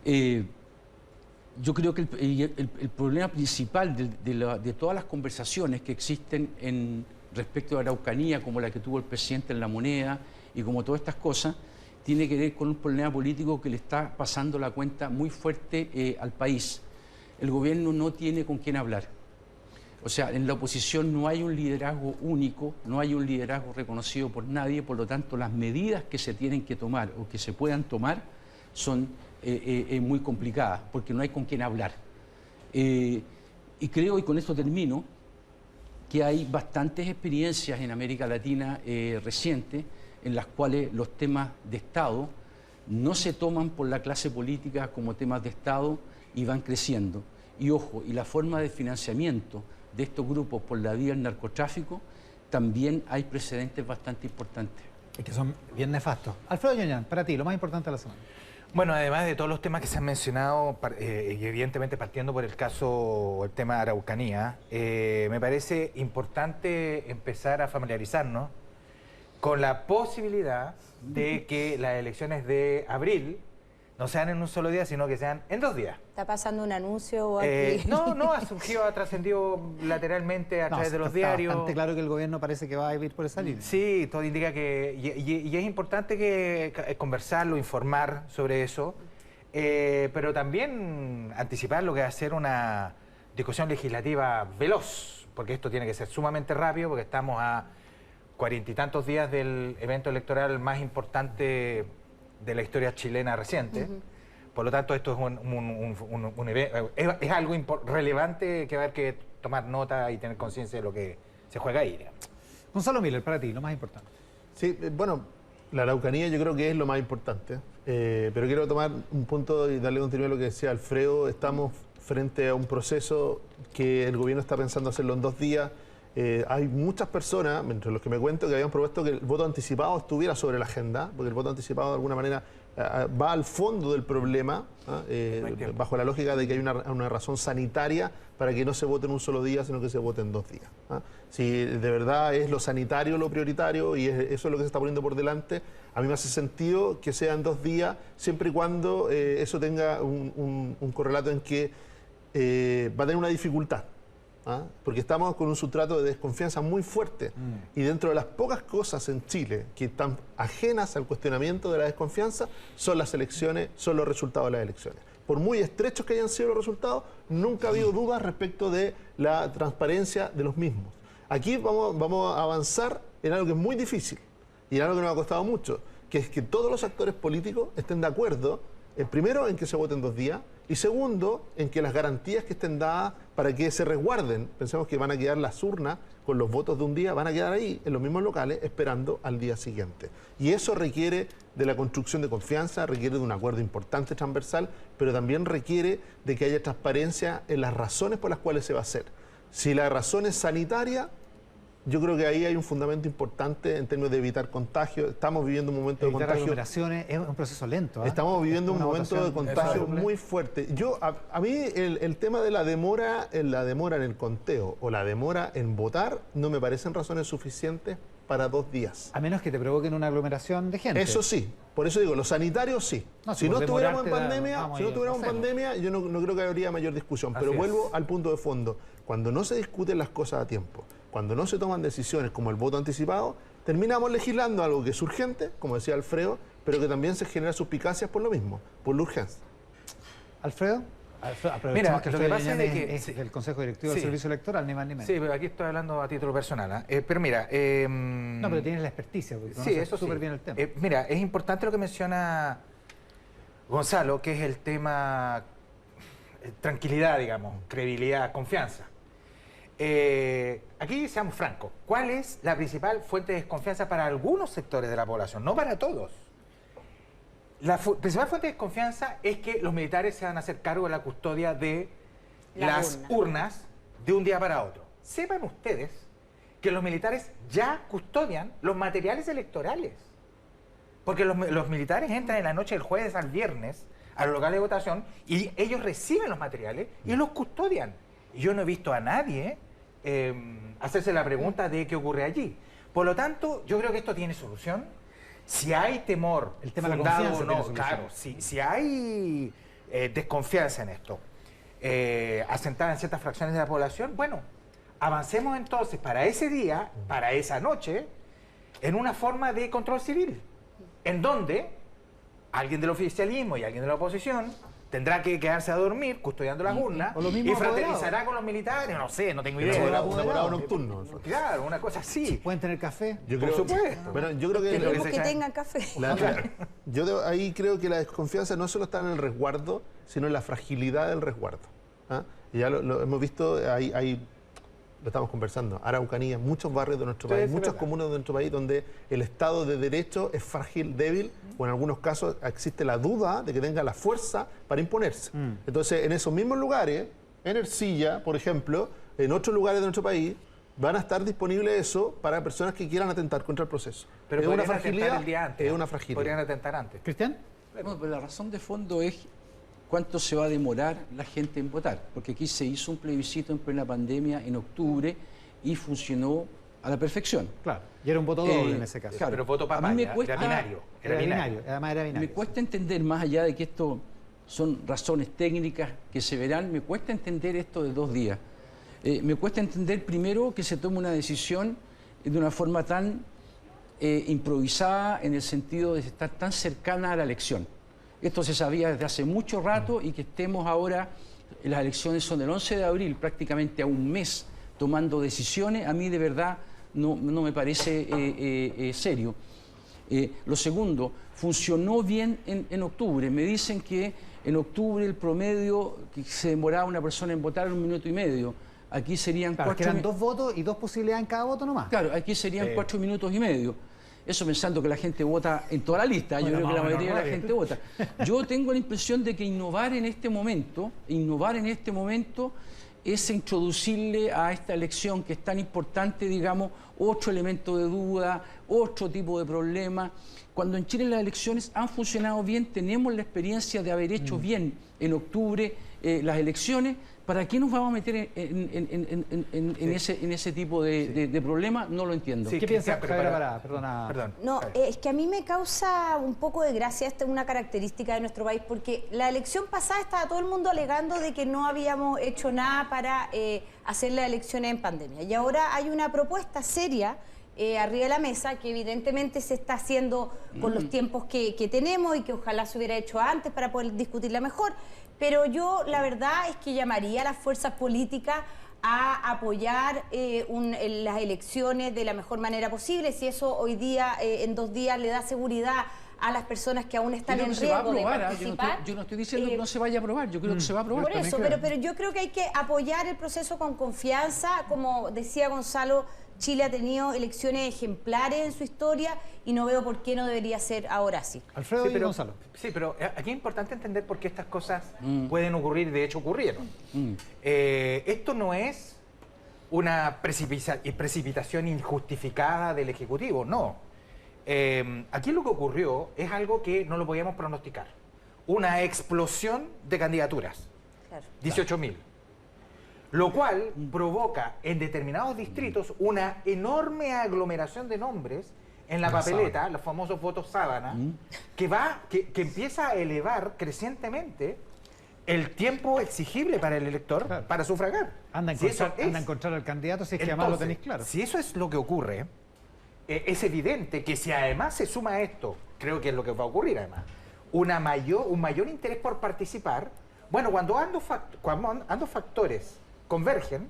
Yo creo que el problema principal de todas las conversaciones que existen respecto a la Araucanía, como la que tuvo el presidente en La Moneda y como todas estas cosas, tiene que ver con un problema político que le está pasando la cuenta muy fuerte al país. El gobierno no tiene con quién hablar. O sea, en la oposición no hay un liderazgo único, no hay un liderazgo reconocido por nadie, por lo tanto las medidas que se tienen que tomar o que se puedan tomar son muy complicadas, porque no hay con quién hablar. Y creo, y con esto termino, que hay bastantes experiencias en América Latina recientes en las cuales los temas de Estado no se toman por la clase política como temas de Estado y van creciendo. Y ojo, y la forma de financiamiento de estos grupos por la vía del narcotráfico, también hay precedentes bastante importantes. Y que son bien nefastos. Alfredo Ñoñán, para ti, lo más importante de la semana. Bueno, además de todos los temas que se han mencionado, y evidentemente partiendo por el caso o el tema de Araucanía, me parece importante empezar a familiarizarnos con la posibilidad de que las elecciones de abril no sean en un solo día, sino que sean en 2 días. ¿Está pasando un anuncio aquí? No, ha surgido, ha trascendido lateralmente a través de los diarios. Está bastante claro que el gobierno parece que va a ir por esa línea. Sí, todo indica que... Y es importante que conversarlo, informar sobre eso, pero también anticipar lo que va a ser una discusión legislativa veloz, porque esto tiene que ser sumamente rápido, porque estamos a 40 y tantos días del evento electoral más importante de la historia chilena reciente. Por lo tanto, esto es algo relevante que va a haber que tomar nota y tener conciencia de lo que se juega ahí, digamos. Gonzalo Miller, para ti, lo más importante. Sí, bueno, la Araucanía yo creo que es lo más importante, pero quiero tomar un punto y darle continuidad a lo que decía Alfredo. Estamos frente a un proceso que el gobierno está pensando hacerlo en 2 días. Hay muchas personas, entre los que me cuento, que habían propuesto que el voto anticipado estuviera sobre la agenda, porque el voto anticipado de alguna manera va al fondo del problema, bajo la lógica de que hay una razón sanitaria para que no se vote en un solo día, sino que se vote en 2 días. Si de verdad es lo sanitario lo prioritario y eso es lo que se está poniendo por delante, a mí me hace sentido que sea en 2 días, siempre y cuando eso tenga un correlato en que va a tener una dificultad. Porque estamos con un sustrato de desconfianza muy fuerte. Y dentro de las pocas cosas en Chile que están ajenas al cuestionamiento de la desconfianza son las elecciones, son los resultados de las elecciones. Por muy estrechos que hayan sido los resultados, nunca ha habido dudas respecto de la transparencia de los mismos. Aquí vamos a avanzar en algo que es muy difícil y en algo que nos ha costado mucho, que es que todos los actores políticos estén de acuerdo, primero, en que se voten 2 días, y segundo, en que las garantías que estén dadas para que se resguarden, pensemos que van a quedar las urnas con los votos de un día, van a quedar ahí, en los mismos locales, esperando al día siguiente. Y eso requiere de la construcción de confianza, requiere de un acuerdo importante transversal, pero también requiere de que haya transparencia en las razones por las cuales se va a hacer. Si la razón es sanitaria, yo creo que ahí hay un fundamento importante en términos de evitar contagio. Estamos viviendo un momento de contagio. Aglomeraciones es un proceso lento. Estamos viviendo un momento de contagio muy fuerte. A mí el tema de la demora en el conteo o la demora en votar no me parecen razones suficientes para 2 días. A menos que te provoquen una aglomeración de gente. Eso sí. Por eso digo, los sanitarios sí. No, si no estuviéramos en demorarte, pandemia, yo no creo que habría mayor discusión. Pero vuelvo al punto de fondo. Cuando no se discuten las cosas a tiempo, cuando no se toman decisiones como el voto anticipado, terminamos legislando algo que es urgente, como decía Alfredo, pero que también se genera suspicacias por lo mismo, por la urgencia. Alfredo, Mira, que lo que pasa es que es el Consejo Directivo del Servicio Electoral, ni más ni menos. Sí, pero aquí estoy hablando a título personal. Pero mira... no, pero tienes la experticia, porque sí, eso súper sí. bien el tema. Mira, es importante lo que menciona Gonzalo, que es el tema tranquilidad, digamos, credibilidad, confianza. Aquí seamos francos, ¿cuál es la principal fuente de desconfianza para algunos sectores de la población? No para todos. La principal fuente de desconfianza es que los militares se van a hacer cargo de la custodia de las urnas de un día para otro. Sepan ustedes que los militares ya custodian los materiales electorales. Porque los militares entran en la noche del jueves al viernes a los locales de votación y ellos reciben los materiales y los custodian. Y yo no he visto a nadie hacerse la pregunta de qué ocurre allí. Por lo tanto, yo creo que esto tiene solución. Si hay temor, el tema de la fundado confianza o no, claro, si hay desconfianza en esto, asentada en ciertas fracciones de la población, bueno, avancemos entonces para ese día, para esa noche, en una forma de control civil, en donde alguien del oficialismo y alguien de la oposición tendrá que quedarse a dormir custodiando las urnas y fraternizará con los militares, no sé, no tengo idea. Un apoderado nocturno. Claro, una cosa así. ¿Pueden tener café? Por supuesto. Bueno, yo creo que Queremos que tengan café. Ahí creo que la desconfianza no solo está en el resguardo, sino en la fragilidad del resguardo. Y ya lo hemos visto, lo estamos conversando, Araucanía, muchos barrios de nuestro país, muchas comunas de nuestro país donde el Estado de Derecho es frágil, débil, o en algunos casos existe la duda de que tenga la fuerza para imponerse. Entonces, en esos mismos lugares, en Ercilla, por ejemplo, en otros lugares de nuestro país, van a estar disponibles eso para personas que quieran atentar contra el proceso. Pero es una fragilidad, el día antes. Es una fragilidad. Podrían atentar antes. ¿Cristian? Bueno, pero la razón de fondo es cuánto se va a demorar la gente en votar, porque aquí se hizo un plebiscito en plena pandemia en octubre y funcionó a la perfección. Claro, y era un voto doble en ese caso. Claro, pero voto a mí me cuesta, era binario. Además era binario. Me cuesta entender, más allá de que esto son razones técnicas que se verán, me cuesta entender esto de 2 días. Me cuesta entender primero que se tome una decisión de una forma tan improvisada en el sentido de estar tan cercana a la elección. Esto se sabía desde hace mucho rato y que estemos ahora, las elecciones son el 11 de abril, prácticamente a un mes, tomando decisiones, a mí de verdad no me parece serio. Lo segundo, funcionó bien en octubre. Me dicen que en octubre el promedio que se demoraba una persona en votar 1 minuto y medio. Aquí serían 4 que eran 2 votos y 2 posibilidades en cada voto nomás. Claro, aquí serían 4 minutos y medio. Eso pensando que la gente vota en toda la lista. Yo creo que la mayoría de la gente vota. Yo tengo la impresión de que innovar en este momento es introducirle a esta elección que es tan importante, digamos, otro elemento de duda, otro tipo de problema, cuando en Chile las elecciones han funcionado bien, tenemos la experiencia de haber hecho bien en octubre las elecciones. ¿Para qué nos vamos a meter en ese tipo de problemas? No lo entiendo. ¿Qué piensa Javier Parada? Perdona. No, es que a mí me causa un poco de gracia, esta es una característica de nuestro país, porque la elección pasada estaba todo el mundo alegando de que no habíamos hecho nada para hacer las elecciones en pandemia. Y ahora hay una propuesta seria arriba de la mesa que evidentemente se está haciendo con los tiempos que tenemos y que ojalá se hubiera hecho antes para poder discutirla mejor. Pero yo la verdad es que llamaría a las fuerzas políticas a apoyar las elecciones de la mejor manera posible. Si eso hoy día, en 2 días, le da seguridad a las personas que aún están en riesgo de participar. Yo no estoy diciendo que no se vaya a aprobar, yo creo que se va a aprobar. Por eso, pero yo creo que hay que apoyar el proceso con confianza. Como decía Gonzalo, Chile ha tenido elecciones ejemplares en su historia y no veo por qué no debería ser ahora así. Alfredo y Gonzalo. Sí, pero aquí es importante entender por qué estas cosas pueden ocurrir, de hecho ocurrieron. Esto no es una precipitación injustificada del Ejecutivo, no. Aquí lo que ocurrió es algo que no lo podíamos pronosticar. Una explosión de candidaturas. Claro. 18.000. Lo cual provoca en determinados distritos una enorme aglomeración de nombres en la papeleta, los famosos votos sábana, que empieza a elevar crecientemente el tiempo exigible para el elector para sufragar. Anda a encontrar al candidato si es que además lo tenéis claro. Si eso es lo que ocurre, es evidente que si además se suma a esto, creo que es lo que va a ocurrir además, un mayor interés por participar. Bueno, cuando ambos factores convergen,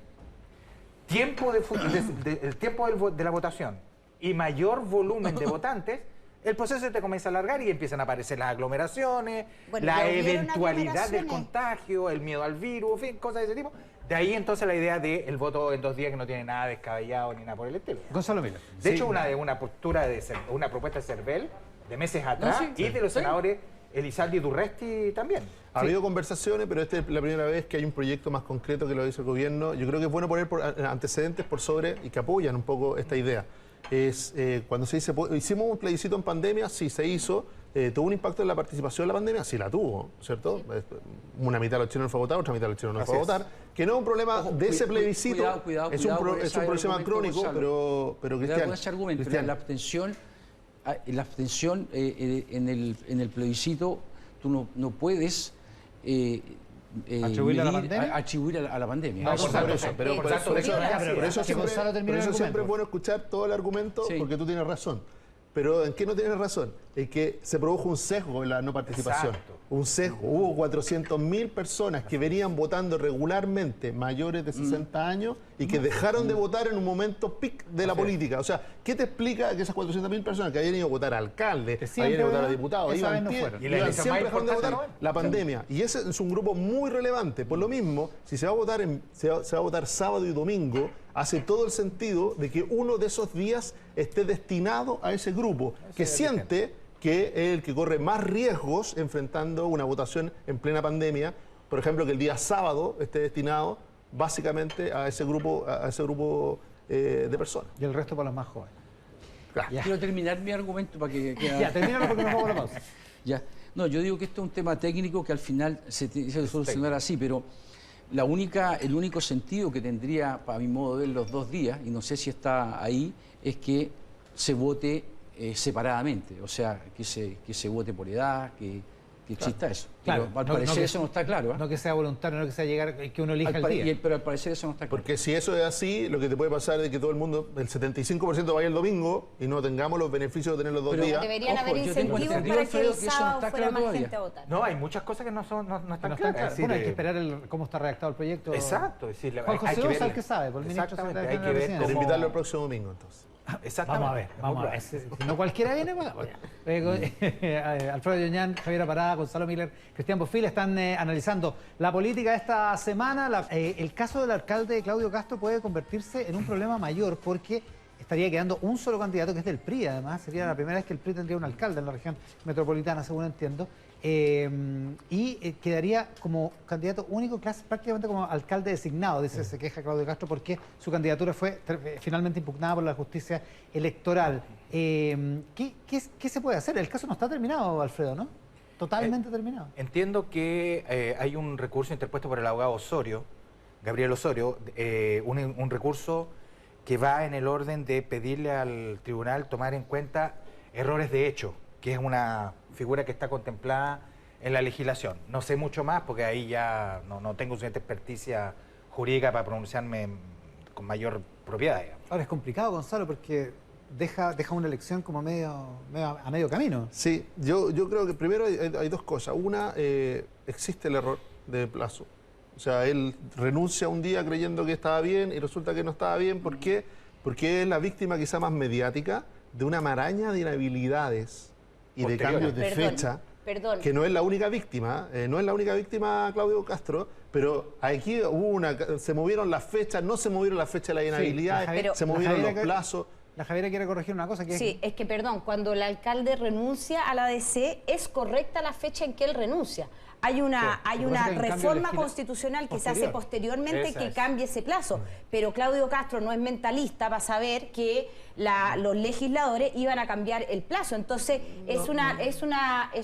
el tiempo de la votación y mayor volumen de votantes, el proceso se te comienza a alargar y empiezan a aparecer las aglomeraciones, Bueno, la ya hubieron eventualidad del aglomeraciones. contagio, el miedo al virus, en fin, cosas de ese tipo. De ahí entonces la idea del voto en 2 días que no tiene nada descabellado ni nada por el estilo. Gonzalo Miller. De hecho, una propuesta de Cervel de meses atrás y de los senadores Elizalde y Durresti también. Ha habido conversaciones, pero esta es la primera vez que hay un proyecto más concreto que lo dice el gobierno. Yo creo que es bueno poner antecedentes por sobre y que apoyan un poco esta idea. Cuando se dice, hicimos un plebiscito en pandemia, sí se hizo. ¿Tuvo un impacto en la participación de la pandemia? Sí la tuvo, ¿cierto? Sí. Una mitad de los chilenos no fue a votar, otra mitad de los chilenos no fue a votar. Que no es un problema de ese plebiscito, es un problema crónico, pero Cristian... Con ese argumento, la abstención en el plebiscito, tú no puedes... ¿Atribuirle a la pandemia? Atribuir a la pandemia. No, por eso siempre es bueno escuchar todo el argumento, porque tú tienes razón. Pero ¿en qué no tienes razón? En que se produjo un sesgo en la no participación. Exacto. Un sesgo. Hubo 400.000 personas que venían votando regularmente mayores de 60 años y que dejaron de votar en un momento pic de la política. O sea, ¿qué te explica que esas 400.000 personas que habían ido a votar a alcalde, habían ido a votar a diputados, iban siempre dejaron de votar la pandemia? Y ese es un grupo muy relevante. Por lo mismo, si se va a votar se va a votar sábado y domingo, hace todo el sentido de que uno de esos días esté destinado a ese grupo que siente que es el que corre más riesgos enfrentando una votación en plena pandemia. Por ejemplo, que el día sábado esté destinado básicamente a ese grupo de personas. Y el resto para los más jóvenes. Quiero terminar mi argumento para que... Ya, termínalo porque nos vamos a la pausa. Ya. No, yo digo que esto es un tema técnico que al final se tiene que solucionar así, pero el único sentido que tendría, para mi modo de ver, los 2 días, y no sé si está ahí, es que se vote separadamente, o sea, que se vote por edad, que exista eso. Claro, pero al parecer eso no está claro. No que sea voluntario, no que sea llegar, que uno elija el día. Pero al parecer eso no está claro. Porque si eso es así, lo que te puede pasar es que todo el mundo, el 75% vaya el domingo y no tengamos los beneficios de tener los 2 días. Deberían haber incentivos para que el sábado fuera más gente a votar. No, hay muchas cosas que no están claras. Bueno, hay que esperar cómo está redactado el proyecto. Exacto. Juan José Osa, el que sabe, por el ministro secretario de la Presidencia. Pero invitarlo el próximo domingo, entonces. Exactamente. Vamos a ver. Si no cualquiera viene, Alfredo Yoñán, Javier Parada, Gonzalo Miller, Cristian Bofill están analizando la política de esta semana. El caso del alcalde Claudio Castro puede convertirse en un problema mayor porque estaría quedando un solo candidato, que es del PRI, además. Sería la primera vez que el PRI tendría un alcalde en la región metropolitana, según entiendo. Quedaría como candidato único, prácticamente como alcalde designado, dice, se queja Claudio Castro, porque su candidatura fue finalmente impugnada por la justicia electoral. ¿Qué se puede hacer? El caso no está terminado, Alfredo, ¿no? Totalmente terminado. Entiendo que hay un recurso interpuesto por el abogado Osorio, Gabriel Osorio, un recurso que va en el orden de pedirle al tribunal tomar en cuenta errores de hecho, que es una figura que está contemplada en la legislación. No sé mucho más porque ahí ya no tengo suficiente experticia jurídica para pronunciarme con mayor propiedad, digamos. Ahora es complicado, Gonzalo, porque deja una elección como a medio camino. Sí, yo creo que primero hay dos cosas. Una, existe el error de plazo. O sea, él renuncia un día creyendo que estaba bien y resulta que no estaba bien. ¿Por qué? Porque es la víctima quizá más mediática de una maraña de inhabilidades y de cambios de fecha. Que no es la única víctima, no es la única víctima Claudio Castro, pero aquí se movieron las fechas, no se movieron las fechas de las inhabilidades, se movieron los plazos. La Javiera quiere corregir una cosa. Es que, cuando el alcalde renuncia a la ADC, es correcta la fecha en que él renuncia. Hay una reforma constitucional que se hace posteriormente que cambie ese plazo. Pero Claudio Castro no es mentalista para saber que los legisladores iban a cambiar el plazo. Entonces, es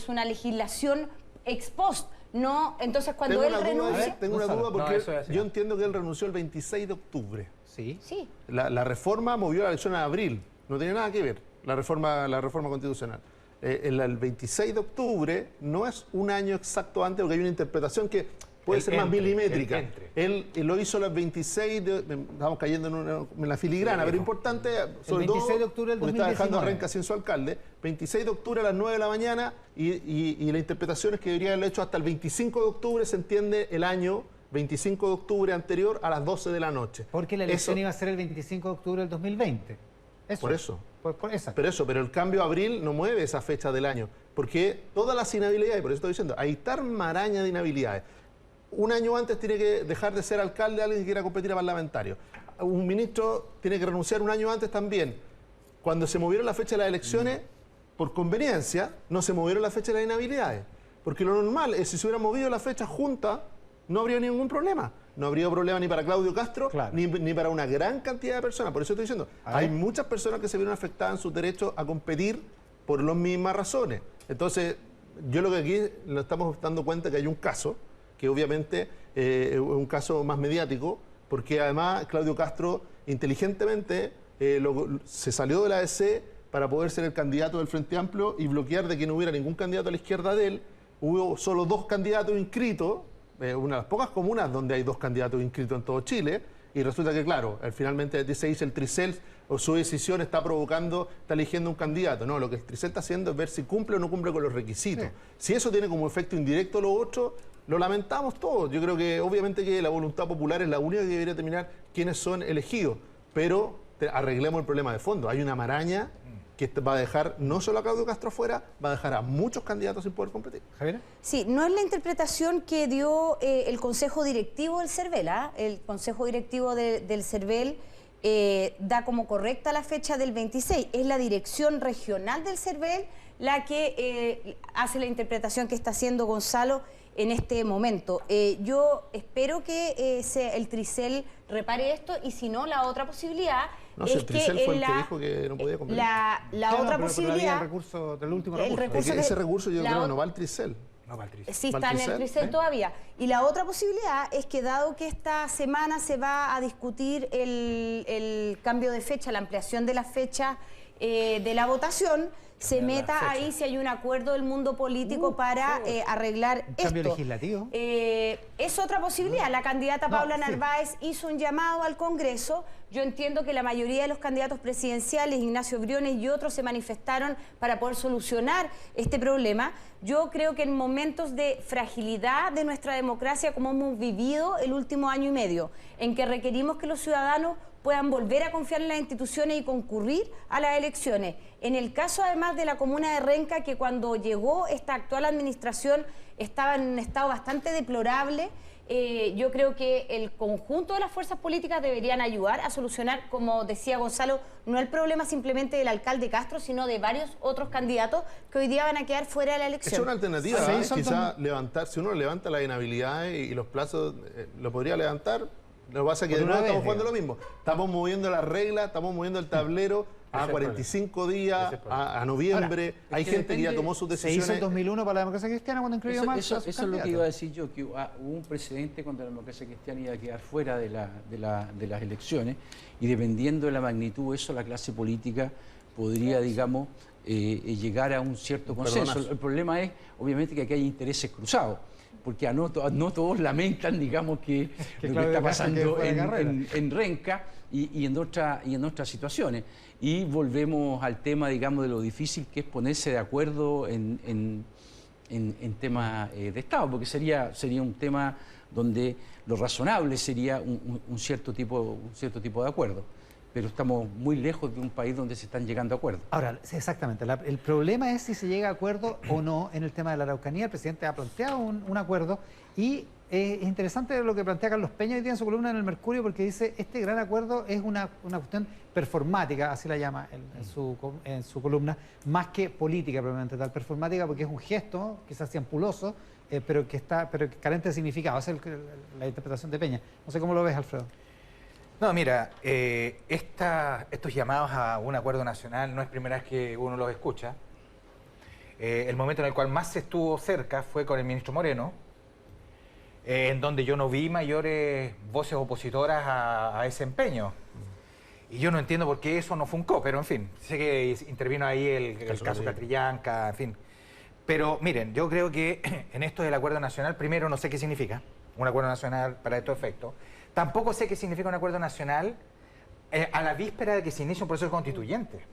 una legislación ex post. No, entonces cuando él renuncia... Tengo una duda porque yo entiendo que él renunció el 26 de octubre. Sí. La reforma movió la elección en abril. No tiene nada que ver la reforma constitucional. El 26 de octubre no es un año exacto antes, porque hay una interpretación que puede ser más milimétrica. Él lo hizo el 26 estamos cayendo en la filigrana, pero importante, sobre el 26 de octubre del 2019. Porque está dejando a Renca sin su alcalde. 26 de octubre a las 9 de la mañana y la interpretación es que debería haberlo hecho hasta el 25 de octubre, se entiende el año 25 de octubre anterior a las 12 de la noche. Porque la elección iba a ser el 25 de octubre del 2020. Por eso. Pero pero el cambio a abril no mueve esa fecha del año, porque todas las inhabilidades, por eso estoy diciendo, hay tal maraña de inhabilidades. Un año antes tiene que dejar de ser alcalde alguien que quiera competir a parlamentario. Un ministro tiene que renunciar un año antes también. Cuando se movieron la fecha de las elecciones, por conveniencia, no se movieron la fecha de las inhabilidades. Porque lo normal es, si se hubiera movido la fecha junta, no habría ningún problema. No habría problema ni para Claudio Castro, ni para una gran cantidad de personas. Por eso estoy diciendo, hay muchas personas que se vieron afectadas en sus derechos a competir por las mismas razones. Entonces, yo lo que aquí nos estamos dando cuenta que hay un caso, que obviamente es un caso más mediático, porque además Claudio Castro inteligentemente se salió de la ADC para poder ser el candidato del Frente Amplio y bloquear de que no hubiera ningún candidato a la izquierda de él. Hubo solo 2 candidatos inscritos, una de las pocas comunas donde hay 2 candidatos inscritos en todo Chile, y resulta que, claro, finalmente se dice el Tricel, o su decisión está eligiendo un candidato. No, lo que el Tricel está haciendo es ver si cumple o no cumple con los requisitos. Sí. Si eso tiene como efecto indirecto lo otro, lo lamentamos todos. Yo creo que obviamente que la voluntad popular es la única que debería determinar quiénes son elegidos, pero arreglemos el problema de fondo. Hay una maraña que va a dejar no solo a Claudio Castro afuera, va a dejar a muchos candidatos sin poder competir. ¿Javier? Sí, no es la interpretación que dio el Consejo Directivo del CERVEL. El Consejo Directivo del CERVEL da como correcta la fecha del 26. Es la dirección regional del CERVEL la que hace la interpretación que está haciendo Gonzalo en este momento. Yo espero que el Tricel repare esto, y si no, la otra posibilidad es el Tricel fue el que dijo que no podía competir. La otra posibilidad... el recurso del último recurso. Ese recurso yo creo no va al Tricel. No va al Tricel. Sí, está en el Tricel todavía. Y la otra posibilidad es que, dado que esta semana se va a discutir el cambio de fecha, la ampliación de la fecha de la votación, se meta ahí si hay un acuerdo del mundo político para arreglar esto. ¿Cambio legislativo? Es otra posibilidad. La candidata Paula Narváez hizo un llamado al Congreso. Yo entiendo que la mayoría de los candidatos presidenciales, Ignacio Briones y otros, se manifestaron para poder solucionar este problema. Yo creo que en momentos de fragilidad de nuestra democracia, como hemos vivido el último año y medio, en que requerimos que los ciudadanos puedan volver a confiar en las instituciones y concurrir a las elecciones. En el caso, además, de la comuna de Renca, que cuando llegó esta actual administración estaba en un estado bastante deplorable, yo creo que el conjunto de las fuerzas políticas deberían ayudar a solucionar, como decía Gonzalo, no el problema simplemente del alcalde Castro, sino de varios otros candidatos que hoy día van a quedar fuera de la elección. Es una alternativa, Sí, quizás levantar, si uno levanta las inhabilidades y los plazos, lo podría levantar. Lo que pasa es que de nuevo estamos jugando lo mismo. Estamos moviendo las reglas, estamos moviendo el tablero a 45 días, a noviembre. Hay gente que ya tomó sus Se decisiones. hizo en 2001 para la democracia cristiana cuando incluyó Marx. Eso es lo que iba a decir yo, que hubo un precedente cuando la democracia cristiana iba a quedar fuera de las elecciones, y dependiendo de la magnitud de eso, la clase política podría, digamos, llegar a un cierto consenso. Perdonazo. El problema es, obviamente, que aquí hay intereses cruzados, porque no todos lamentan, digamos, que lo que Claudio está Castro pasando quede fuera de en Renca y en otras situaciones. Y volvemos al tema, digamos, de lo difícil que es ponerse de acuerdo en temas de Estado, porque sería un tema donde lo razonable sería un cierto tipo de acuerdo. Pero estamos muy lejos de un país donde se están llegando a acuerdos. Ahora, sí, exactamente. El problema es si se llega a acuerdo o no en el tema de la Araucanía. El presidente ha planteado un acuerdo y es interesante lo que plantea Carlos Peña hoy día en su columna en El Mercurio, porque dice este gran acuerdo es una cuestión performática, así la llama en su columna, más que política probablemente tal. Performática porque es un gesto, quizás sea ampuloso, pero que carente de significado. Esa es la interpretación de Peña. No sé cómo lo ves, Alfredo. No, mira, estos llamados a un acuerdo nacional no es primera vez que uno los escucha. El momento en el cual más se estuvo cerca fue con el ministro Moreno, en donde yo no vi mayores voces opositoras a ese empeño. Y yo no entiendo por qué eso no funcó, pero en fin, sé que intervino ahí el caso Catrillanca, en fin. Pero miren, yo creo que en esto del acuerdo nacional, primero no sé qué significa un acuerdo nacional para estos efectos. Tampoco sé qué significa un acuerdo nacional a la víspera de que se inicie un proceso constituyente.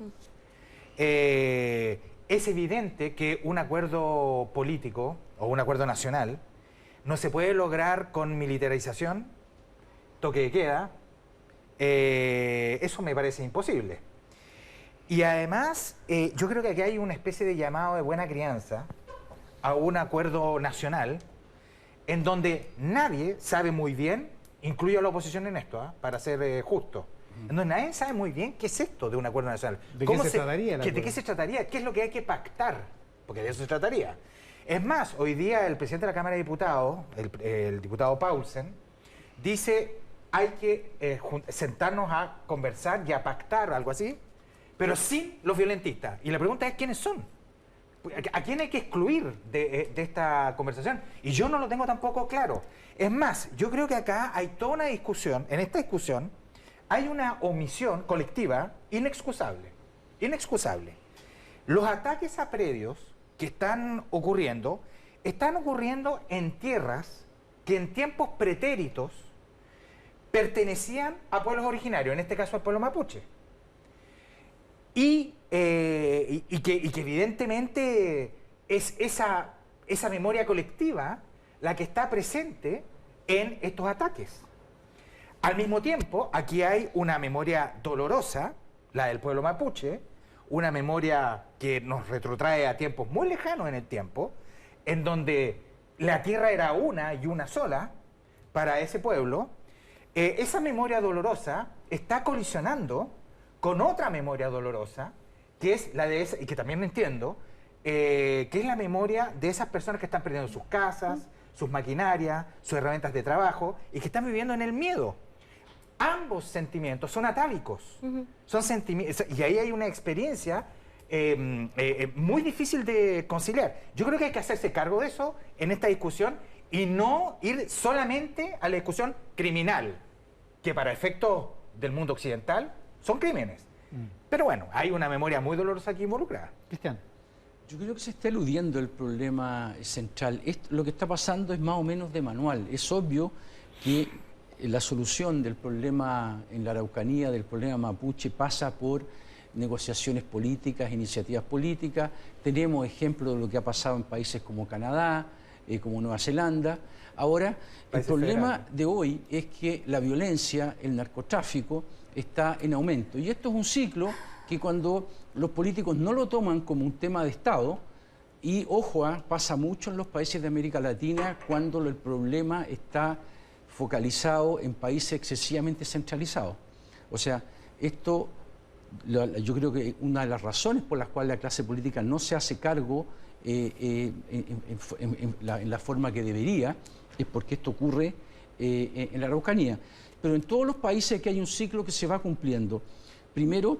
Es evidente que un acuerdo político o un acuerdo nacional no se puede lograr con militarización, toque de queda. Eso me parece imposible. Y además, yo creo que aquí hay una especie de llamado de buena crianza a un acuerdo nacional en donde nadie sabe muy bien, incluyo a la oposición en esto, para ser justo, en donde nadie sabe muy bien qué es esto de un acuerdo nacional. ¿De qué se trataría el ¿De acuerdo? qué se trataría? ¿Qué es lo que hay que pactar? Porque de eso se trataría. Es más, hoy día el presidente de la Cámara de Diputados, el diputado Paulsen, dice hay que sentarnos a conversar y a pactar, algo así, pero sin los violentistas. Y la pregunta es ¿quiénes son? ¿A quién hay que excluir de esta conversación? Y yo no lo tengo tampoco claro. Es más, yo creo que acá hay toda una discusión, en esta discusión hay una omisión colectiva inexcusable. Inexcusable. Los ataques a predios que están ocurriendo en tierras que en tiempos pretéritos pertenecían a pueblos originarios, en este caso al pueblo mapuche. Y que evidentemente es esa memoria colectiva la que está presente en estos ataques. Al mismo tiempo, aquí hay una memoria dolorosa, la del pueblo mapuche, una memoria que nos retrotrae a tiempos muy lejanos en el tiempo, en donde la tierra era una y una sola para ese pueblo. Esa memoria dolorosa está colisionando con otra memoria dolorosa, que es la de esa, y que también entiendo, que es la memoria de esas personas que están perdiendo sus casas, sus maquinarias, sus herramientas de trabajo, y que están viviendo en el miedo. Ambos sentimientos son atávicos, son sentimientos, y ahí hay una experiencia muy difícil de conciliar. Yo creo que hay que hacerse cargo de eso en esta discusión y no ir solamente a la discusión criminal, que para efectos del mundo occidental son crímenes. Pero bueno, hay una memoria muy dolorosa aquí involucrada. Cristian. Yo creo que se está eludiendo el problema central. Lo que está pasando es más o menos de manual. Es obvio que la solución del problema en la Araucanía, del problema mapuche, pasa por negociaciones políticas, iniciativas políticas. Tenemos ejemplos de lo que ha pasado en países como Canadá, como Nueva Zelanda. Ahora, el problema de hoy es que la violencia, el narcotráfico, está en aumento. Y esto es un ciclo que cuando los políticos no lo toman como un tema de Estado, Y ojo, pasa mucho en los países de América Latina cuando el problema está focalizado en países excesivamente centralizados. O sea, esto, yo creo que una de las razones por las cuales la clase política no se hace cargo en la forma que debería, es porque esto ocurre en la Araucanía. Pero en todos los países que hay un ciclo que se va cumpliendo. Primero,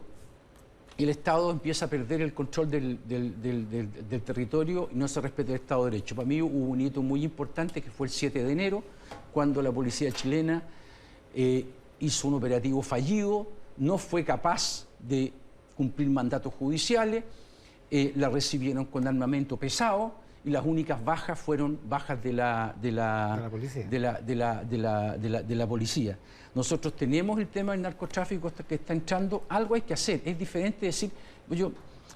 el Estado empieza a perder el control del territorio y no se respeta el Estado de Derecho. Para mí hubo un hito muy importante que fue el 7 de enero, cuando la policía chilena hizo un operativo fallido, no fue capaz de cumplir mandatos judiciales, la recibieron con armamento pesado y las únicas bajas fueron bajas de la policía. Nosotros tenemos el tema del narcotráfico que está entrando, algo hay que hacer. Es diferente decir,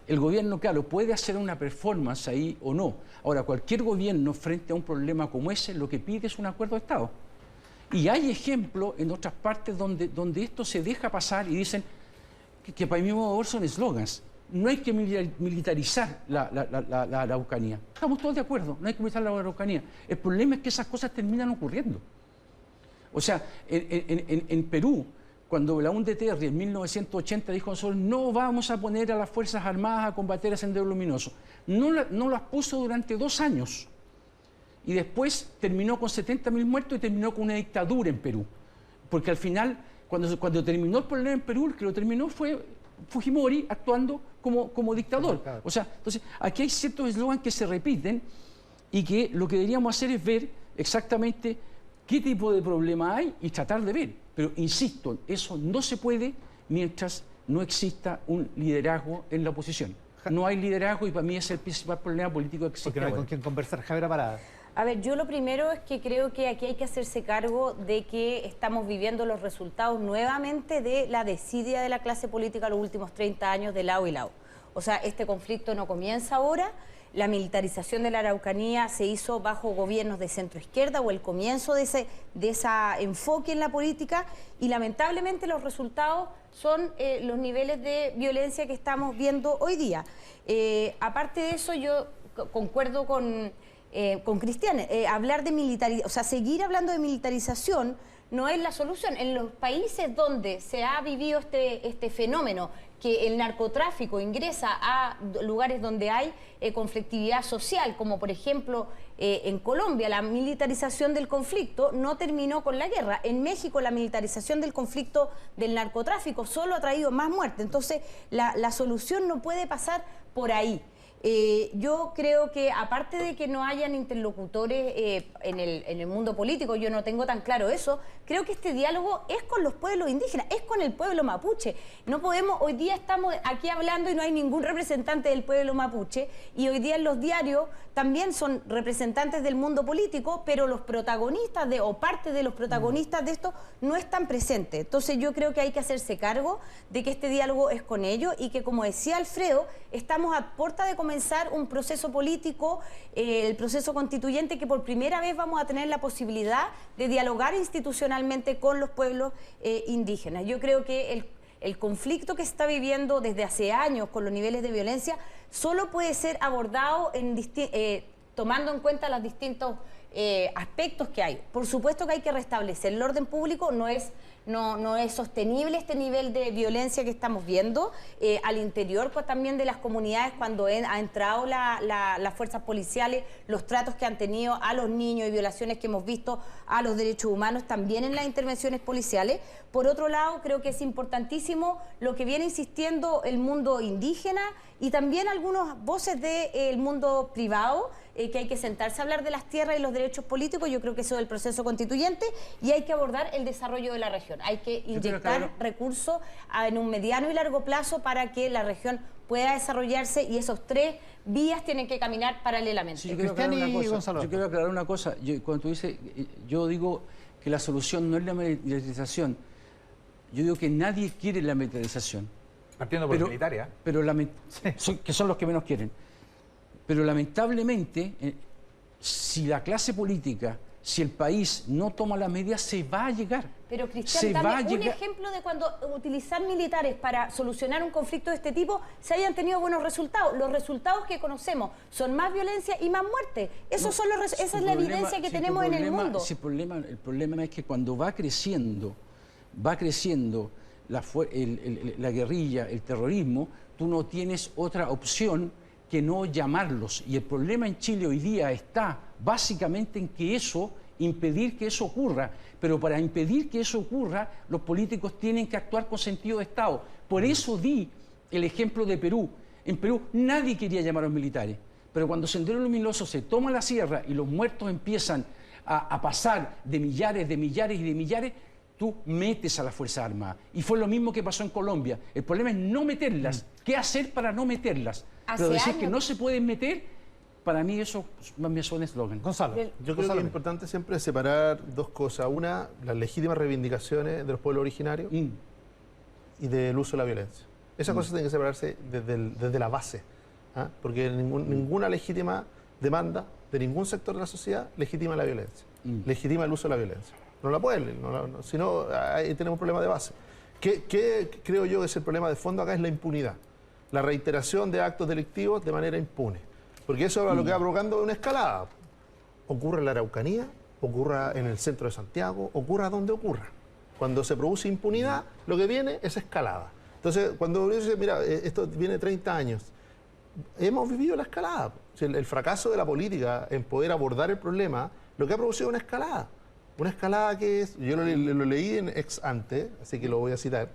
el gobierno, claro, puede hacer una performance ahí o no. Ahora, cualquier gobierno frente a un problema como ese, lo que pide es un acuerdo de Estado. Y hay ejemplos en otras partes donde esto se deja pasar y dicen que para mí son eslogans. No hay que militarizar la Araucanía. Estamos todos de acuerdo, no hay que militarizar la Araucanía. El problema es que esas cosas terminan ocurriendo. O sea, en Perú, cuando la UNDTR en 1980 dijo nosotros no vamos a poner a las Fuerzas Armadas a combatir a Sendero Luminoso, no las puso durante 2 años. Y después terminó con 70.000 muertos y terminó con una dictadura en Perú. Porque al final, cuando terminó el problema en Perú, el que lo terminó fue Fujimori actuando como dictador. O sea, entonces, aquí hay ciertos eslogans que se repiten y que lo que deberíamos hacer es ver exactamente qué tipo de problema hay y tratar de ver. Pero, insisto, eso no se puede mientras no exista un liderazgo en la oposición. No hay liderazgo y para mí es el principal problema político que existe. Porque no hay con quién conversar. Javiera Parada. A ver, yo lo primero es que creo que aquí hay que hacerse cargo de que estamos viviendo los resultados nuevamente de la desidia de la clase política los últimos 30 años de lado y lado. O sea, este conflicto no comienza ahora. La militarización de la Araucanía se hizo bajo gobiernos de centro-izquierda o el comienzo de ese enfoque en la política y lamentablemente los resultados son los niveles de violencia que estamos viendo hoy día. Aparte de eso, yo concuerdo con Cristian, hablar de militarización, o sea, seguir hablando de militarización no es la solución. En los países donde se ha vivido este fenómeno, que el narcotráfico ingresa a lugares donde hay conflictividad social, como por ejemplo en Colombia, la militarización del conflicto no terminó con la guerra. En México, la militarización del conflicto del narcotráfico solo ha traído más muerte. Entonces, la solución no puede pasar por ahí. Yo creo que aparte de que no hayan interlocutores en el mundo político, yo no tengo tan claro eso, creo que este diálogo es con los pueblos indígenas, es con el pueblo mapuche. No podemos, hoy día estamos aquí hablando y no hay ningún representante del pueblo mapuche y hoy día en los diarios también son representantes del mundo político, pero los protagonistas o parte de los protagonistas de esto no están presentes. Entonces yo creo que hay que hacerse cargo de que este diálogo es con ellos y que, como decía Alfredo, estamos a puerta de comenzar un proceso político, el proceso constituyente, que por primera vez vamos a tener la posibilidad de dialogar institucionalmente con los pueblos indígenas. Yo creo que el conflicto que se está viviendo desde hace años con los niveles de violencia solo puede ser abordado tomando en cuenta los distintos aspectos que hay. Por supuesto que hay que restablecer el orden público, no es sostenible este nivel de violencia que estamos viendo al interior también de las comunidades cuando ha entrado las fuerzas policiales, los tratos que han tenido a los niños y violaciones que hemos visto a los derechos humanos también en las intervenciones policiales. Por otro lado, creo que es importantísimo lo que viene insistiendo el mundo indígena y también algunas voces del mundo privado, que hay que sentarse a hablar de las tierras y los derechos políticos. Yo creo que eso es el proceso constituyente y hay que abordar el desarrollo de la región. Hay que inyectar recursos en un mediano y largo plazo para que la región pueda desarrollarse y esos 3 vías tienen que caminar paralelamente. Sí, yo quiero aclarar una cosa. Cuando tú dices, yo digo que la solución no es la militarización. Yo digo que nadie quiere la militarización. Partiendo por militaria. Pero que son los que menos quieren. Pero lamentablemente, si la clase política si el país no toma las medidas, se va a llegar. Pero Cristian, dame un ejemplo de cuando utilizar militares para solucionar un conflicto de este tipo se hayan tenido buenos resultados. Los resultados que conocemos son más violencia y más muerte. Esa es la evidencia que tenemos en el mundo. El problema es que cuando va creciendo la guerrilla, el terrorismo, tú no tienes otra opción que no llamarlos. Y el problema en Chile hoy día está básicamente en que impedir que eso ocurra. Pero para impedir que eso ocurra, los políticos tienen que actuar con sentido de Estado. Por eso di el ejemplo de Perú. En Perú nadie quería llamar a los militares. Pero cuando Sendero Luminoso se toma la sierra y los muertos empiezan a pasar de millares y de millares, tú metes a las Fuerzas Armadas. Y fue lo mismo que pasó en Colombia. El problema es no meterlas. ¿Qué hacer para no meterlas? Pero decir que no se pueden meter, para mí eso más me suena eslogan. Gonzalo. Yo creo que es importante siempre separar dos cosas. Una, las legítimas reivindicaciones de los pueblos originarios y del uso de la violencia. Esas cosas tienen que separarse desde la base. ¿Ah? Porque ninguna legítima demanda de ningún sector de la sociedad legitima la violencia, legitima el uso de la violencia. No la pueden, si no, ahí tenemos un problema de base. ¿Qué creo yo que es el problema de fondo acá? Es la impunidad. La reiteración de actos delictivos de manera impune. Porque eso es lo que va provocando una escalada. Ocurre en la Araucanía, ocurra en el centro de Santiago, ocurra donde ocurra. Cuando se produce impunidad, lo que viene es escalada. Entonces, cuando uno dice, mira, esto viene 30 años, hemos vivido la escalada. El fracaso de la política en poder abordar el problema, lo que ha producido una escalada. Una escalada que es, yo lo leí en ex ante, así que lo voy a citar,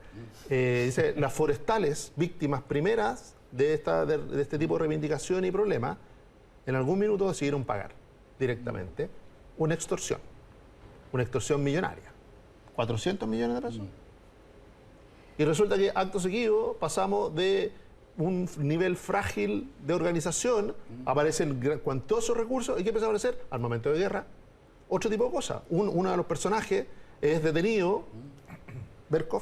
dice, las forestales, víctimas primeras de este tipo de reivindicación y problemas, en algún minuto decidieron pagar directamente una extorsión millonaria, 400 millones de pesos. Y resulta que acto seguido pasamos de un nivel frágil de organización, aparecen cuantiosos recursos, ¿y qué empieza a aparecer? Armamento de guerra, otro tipo de cosas. Uno de los personajes es detenido, Berkov,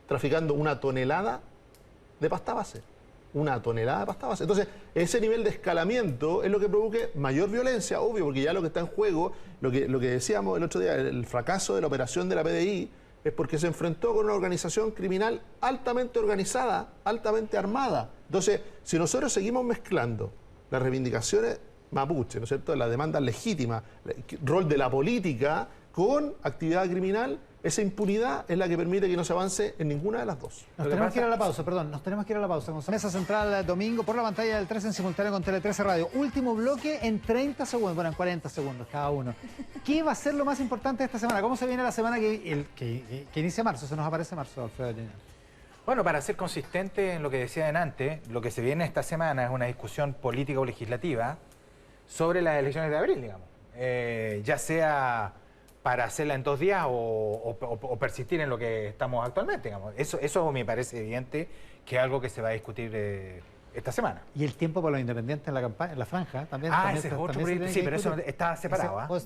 traficando 1 tonelada de pasta base. 1 tonelada de pasta base. Entonces, ese nivel de escalamiento es lo que provoque mayor violencia, obvio, porque ya lo que está en juego, lo que decíamos el otro día, el fracaso de la operación de la PDI, es porque se enfrentó con una organización criminal altamente organizada, altamente armada. Entonces, si nosotros seguimos mezclando las reivindicaciones mapuche, ¿no es cierto?, la demanda legítima, el rol de la política con actividad criminal, esa impunidad es la que permite que no se avance en ninguna de las dos. Nos tenemos que ir a la pausa, Mesa Central domingo por la pantalla del 13 en simultáneo con Tele 13 Radio. Último bloque en 30 segundos, bueno, en 40 segundos cada uno. ¿Qué va a ser lo más importante de esta semana? ¿Cómo se viene la semana que inicia marzo? Se nos aparece marzo, Alfredo. Bueno, para ser consistente en lo que decía antes, lo que se viene esta semana es una discusión política o legislativa sobre las elecciones de abril, digamos. Ya sea para hacerla en 2 días o persistir en lo que estamos actualmente, digamos. Eso me parece evidente que es algo que se va a discutir esta semana. Y el tiempo por los independientes en la campaña, en la franja, también. Ese es otro proyecto. Sí, pero eso está separado.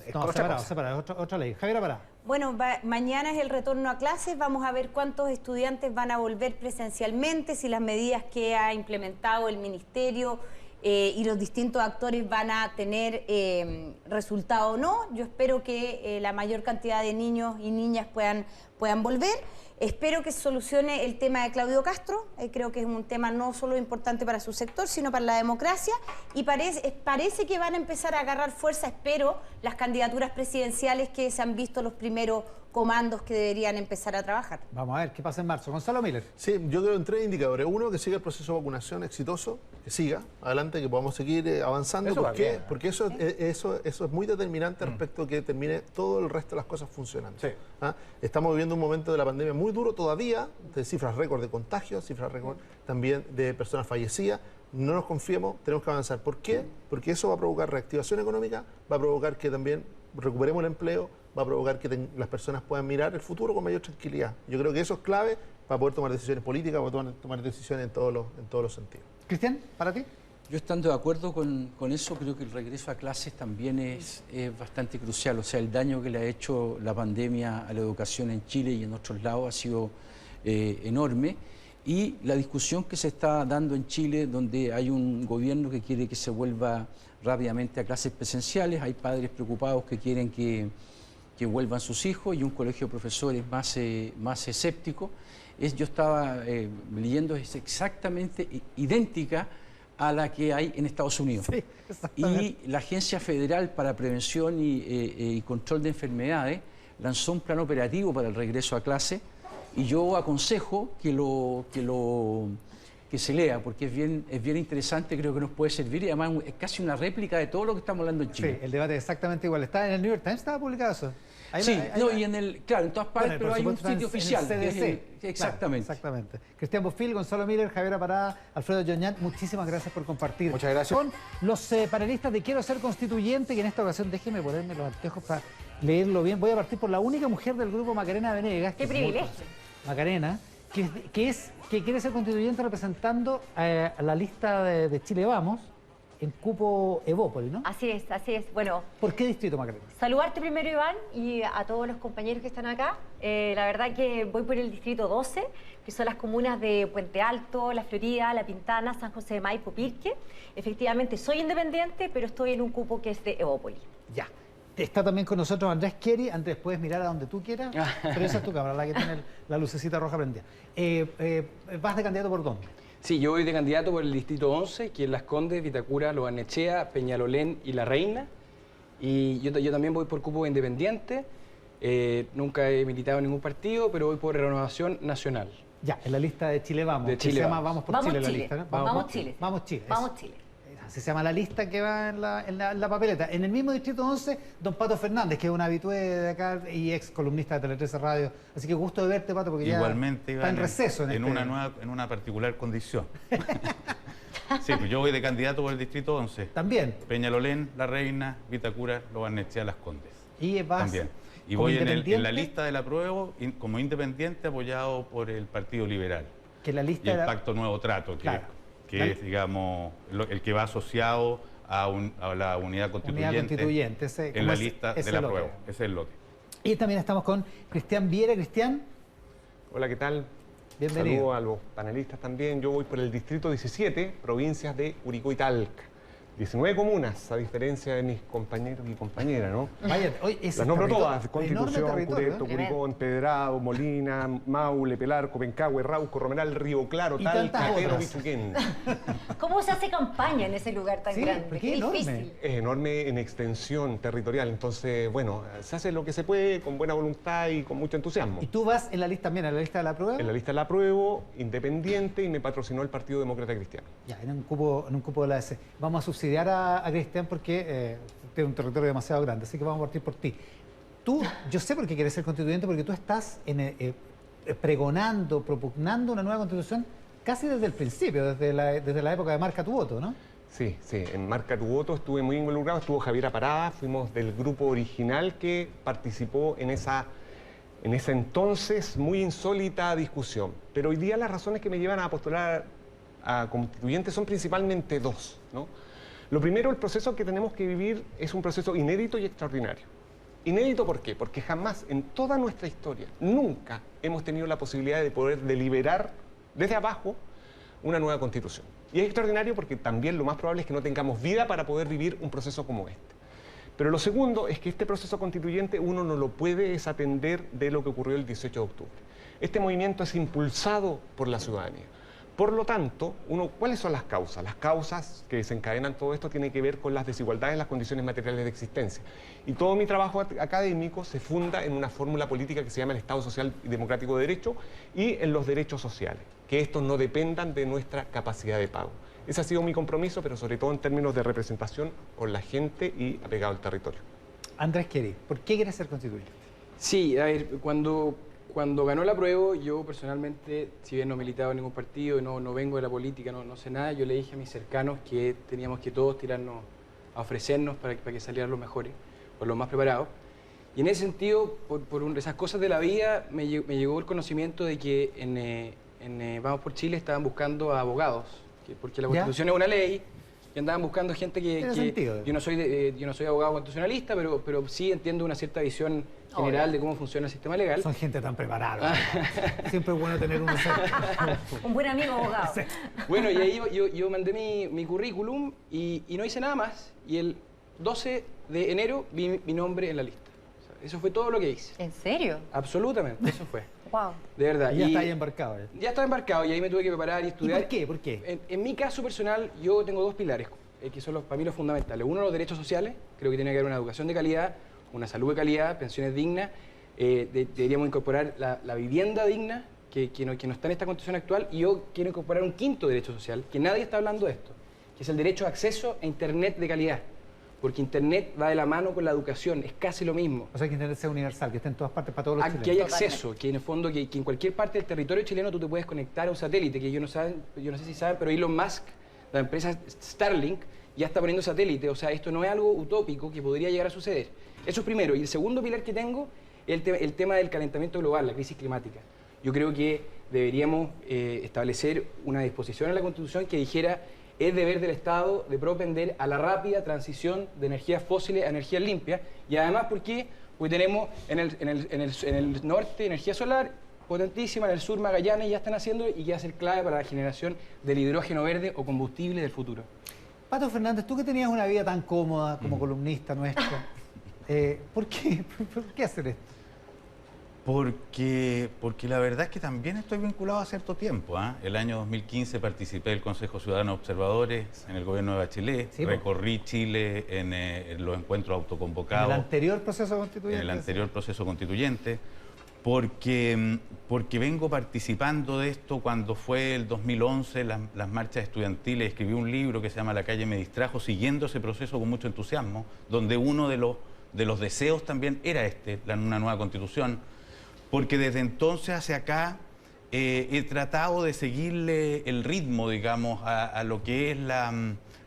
Separado, otra ley. Javier Pará. Bueno, mañana es el retorno a clases, vamos a ver cuántos estudiantes van a volver presencialmente, si las medidas que ha implementado el Ministerio y los distintos actores van a tener resultado o no. Yo espero que la mayor cantidad de niños y niñas puedan volver. Espero que se solucione el tema de Claudio Castro. Creo que es un tema no solo importante para su sector, sino para la democracia. Y parece que van a empezar a agarrar fuerza, espero, las candidaturas presidenciales que se han visto los primeros comandos que deberían empezar a trabajar. Vamos a ver qué pasa en marzo. Gonzalo Miller. Sí, yo creo en 3 indicadores. Uno, que siga el proceso de vacunación exitoso, que siga adelante, que podamos seguir avanzando. Eso porque eso es muy determinante respecto a que termine todo el resto de las cosas funcionando. Sí. ¿Ah? Estamos viviendo un momento de la pandemia muy duro todavía, de cifras récord de contagios, cifras récord también de personas fallecidas. No nos confiemos, tenemos que avanzar. ¿Por qué? Porque eso va a provocar reactivación económica, va a provocar que también recuperemos el empleo, va a provocar que las personas puedan mirar el futuro con mayor tranquilidad. Yo creo que eso es clave para poder tomar decisiones políticas, para poder tomar decisiones en todos los sentidos. Cristian, ¿para ti? Yo estando de acuerdo con eso, creo que el regreso a clases también es bastante crucial. O sea, el daño que le ha hecho la pandemia a la educación en Chile y en otros lados ha sido enorme. y la discusión que se está dando en Chile, donde hay un gobierno que quiere que se vuelva rápidamente a clases presenciales, hay padres preocupados que quieren que vuelvan sus hijos y un colegio de profesores más escéptico. Yo estaba leyendo, es exactamente idéntica a la que hay en Estados Unidos. Sí, y la Agencia Federal para Prevención y Control de Enfermedades lanzó un plan operativo para el regreso a clase y yo aconsejo que se lea, porque es bien interesante, creo que nos puede servir y además es casi una réplica de todo lo que estamos hablando en Chile. Sí, el debate es exactamente igual. Está en el New York Times, estaba publicado eso. Claro, en todas partes, pero hay un sitio oficial. En el CDC. Exactamente. Claro, exactamente. Cristian Bofill, Gonzalo Miller, Javier Parada, Alfredo Joñat, muchísimas gracias por compartir. Muchas gracias. Con los panelistas de Quiero Ser Constituyente, que en esta ocasión déjeme ponerme los anteojos para leerlo bien. Voy a partir por la única mujer del grupo, Macarena Venegas. ¡Qué privilegio! Macarena, que quiere ser constituyente representando a la lista de Chile Vamos en cupo Evópolis, ¿no? Así es, así es. Bueno, ¿Por qué distrito, Macarena? saludarte primero, Iván, y a todos los compañeros que están acá. La verdad que voy por el distrito 12, que son las comunas de Puente Alto, La Florida, La Pintana, San José de Maipo, Pirque. Efectivamente, soy independiente, pero estoy en un cupo que es de Evópolis. Ya. Está también con nosotros Andrés Keri. Andrés, puedes mirar a donde tú quieras, pero esa es tu cámara, la que tiene la lucecita roja prendida. ¿Vas de candidato por dónde? Sí, yo voy de candidato por el distrito 11, que es Las Condes, Vitacura, Lo Barnechea, Peñalolén y La Reina. Y yo también voy por cupo independiente. Nunca he militado en ningún partido, pero voy por Renovación Nacional. Ya, en la lista de Chile Vamos. De Chile que se llama Vamos. Vamos por Chile, la Chile. lista, ¿no? Vamos Chile. Vamos Chile. Vamos eso. Chile. Así se llama la lista que va en la papeleta. En el mismo distrito 11, don Pato Fernández, que es un habitué de acá y ex columnista de Tele 13 Radio. Así que gusto de verte, Pato, porque Igualmente, ya está en receso. en una particular condición. Sí, pues yo voy de candidato por el distrito 11. También. Peñalolén, La Reina, Vitacura, Lo Barnechea, Las Condes. Y vas También. Y como voy en independiente, la lista del apruebo como independiente apoyado por el Partido Liberal. que la lista Y el era- Pacto Nuevo Trato, Claro. que es, digamos, el que va asociado a la unidad constituyente, en la lista del apruebo. Ese es el lote. Y también estamos con Cristian Viera. Cristian, Hola, ¿qué tal? bienvenido. Saludos a los panelistas también. Yo voy por el distrito 17, provincias de Curicó y Talca. 19 comunas, a diferencia de mis compañeros y compañeras, ¿no? Vaya, hoy ese Las nombro territorio- todas: Constitución, enorme territorio, Pureto, ¿eh? Curicó, Empedrado, Molina, Maule, Pelarco, Pencahue, Rauco, Romeral, Río Claro, Y Talca, tantas Quero, otras. Bichuquén. ¿Cómo se hace campaña en ese lugar tan Sí, grande? porque Qué es enorme. difícil. Es enorme en extensión territorial, entonces, bueno, se hace lo que se puede con buena voluntad y con mucho entusiasmo. Y tú vas en la lista también, en la lista de la prueba. En la lista la apruebo, independiente, y me patrocinó el Partido Demócrata Cristiano. Ya, en un cupo de la ADC. Vamos a subsidiar a Cristian porque tiene un territorio demasiado grande, así que vamos a partir por ti. Tú, yo sé por qué quieres ser constituyente, porque tú estás pregonando, propugnando una nueva constitución casi desde el principio, desde la época de Marca tu voto, ¿no? Sí, en Marca tu voto estuve muy involucrado, estuvo Javier Parada, fuimos del grupo original que participó en esa entonces muy insólita discusión. Pero hoy día las razones que me llevan a postular a constituyente son principalmente dos, ¿no? Lo primero, el proceso que tenemos que vivir es un proceso inédito y extraordinario. Inédito, ¿por qué? Porque jamás en toda nuestra historia, nunca hemos tenido la posibilidad de poder deliberar desde abajo una nueva constitución. Y es extraordinario porque también lo más probable es que no tengamos vida para poder vivir un proceso como este. Pero lo segundo es que este proceso constituyente uno no lo puede desatender de lo que ocurrió el 18 de octubre. Este movimiento es impulsado por la ciudadanía. Por lo tanto, ¿cuáles son las causas? Las causas que desencadenan todo esto tienen que ver con las desigualdades en las condiciones materiales de existencia. Y todo mi trabajo académico se funda en una fórmula política que se llama el Estado Social y Democrático de Derecho y en los derechos sociales, que estos no dependan de nuestra capacidad de pago. Ese ha sido mi compromiso, pero sobre todo en términos de representación con la gente y apegado al territorio. Andrés Keri, ¿por qué quieres ser constituyente? Sí, a ver, cuando ganó la apruebo, yo personalmente, si bien no he militado en ningún partido, no vengo de la política, no sé nada, yo le dije a mis cercanos que teníamos que todos tirarnos a ofrecernos para que salieran los mejores, o los más preparados. Y en ese sentido, por esas cosas de la vida, me llegó el conocimiento de que en Vamos por Chile estaban buscando a abogados, porque la ¿Ya? Constitución es una ley, y andaban buscando gente que yo no soy abogado constitucionalista, pero sí entiendo una cierta visión general de cómo funciona el sistema legal. Son gente tan preparada. Siempre es bueno tener un buen amigo abogado. Bueno, y ahí yo mandé mi currículum y no hice nada más. Y el 12 de enero vi mi nombre en la lista. O sea, eso fue todo lo que hice. ¿En serio? Absolutamente, eso fue. Wow. De verdad. Y ya está ahí embarcado. Ya estaba embarcado y ahí me tuve que preparar y estudiar. ¿Y por qué? En mi caso personal, yo tengo dos pilares que son para mí los fundamentales. Uno, los derechos sociales. Creo que tiene que haber una educación de calidad, una salud de calidad, pensiones dignas. Deberíamos incorporar la vivienda digna, que no está en esta constitución actual. Y yo quiero incorporar un quinto derecho social, que nadie está hablando de esto, que es el derecho a acceso a Internet de calidad. Porque Internet va de la mano con la educación, es casi lo mismo. O sea, que Internet sea universal, que esté en todas partes para todos los chilenos. Que haya acceso, que en el fondo, que en cualquier parte del territorio chileno tú te puedes conectar a un satélite, que yo no sé si saben, pero Elon Musk, la empresa Starlink, ya está poniendo satélite. O sea, esto no es algo utópico que podría llegar a suceder. Eso es primero. Y el segundo pilar que tengo es el tema del calentamiento global, la crisis climática. Yo creo que deberíamos establecer una disposición en la Constitución que dijera: es deber del Estado de propender a la rápida transición de energías fósiles a energías limpias. Y además, ¿por qué? Porque tenemos en el norte energía solar potentísima, en el sur Magallanes ya están haciendo, y que va a ser clave para la generación del hidrógeno verde o combustible del futuro. Pato Fernández, tú que tenías una vida tan cómoda como columnista nuestro, ¿por qué hacer esto? Porque la verdad es que también estoy vinculado a cierto tiempo. El año 2015 participé del Consejo Ciudadano Observadores en el gobierno de Bachelet, sí, recorrí Chile en los encuentros autoconvocados. ¿En el anterior proceso constituyente? En el anterior proceso constituyente, porque vengo participando de esto cuando fue el 2011, las marchas estudiantiles. Escribí un libro que se llama La calle me distrajo, siguiendo ese proceso con mucho entusiasmo, donde uno de los deseos también era una nueva constitución. Porque desde entonces hacia acá he tratado de seguirle el ritmo, digamos, a lo que es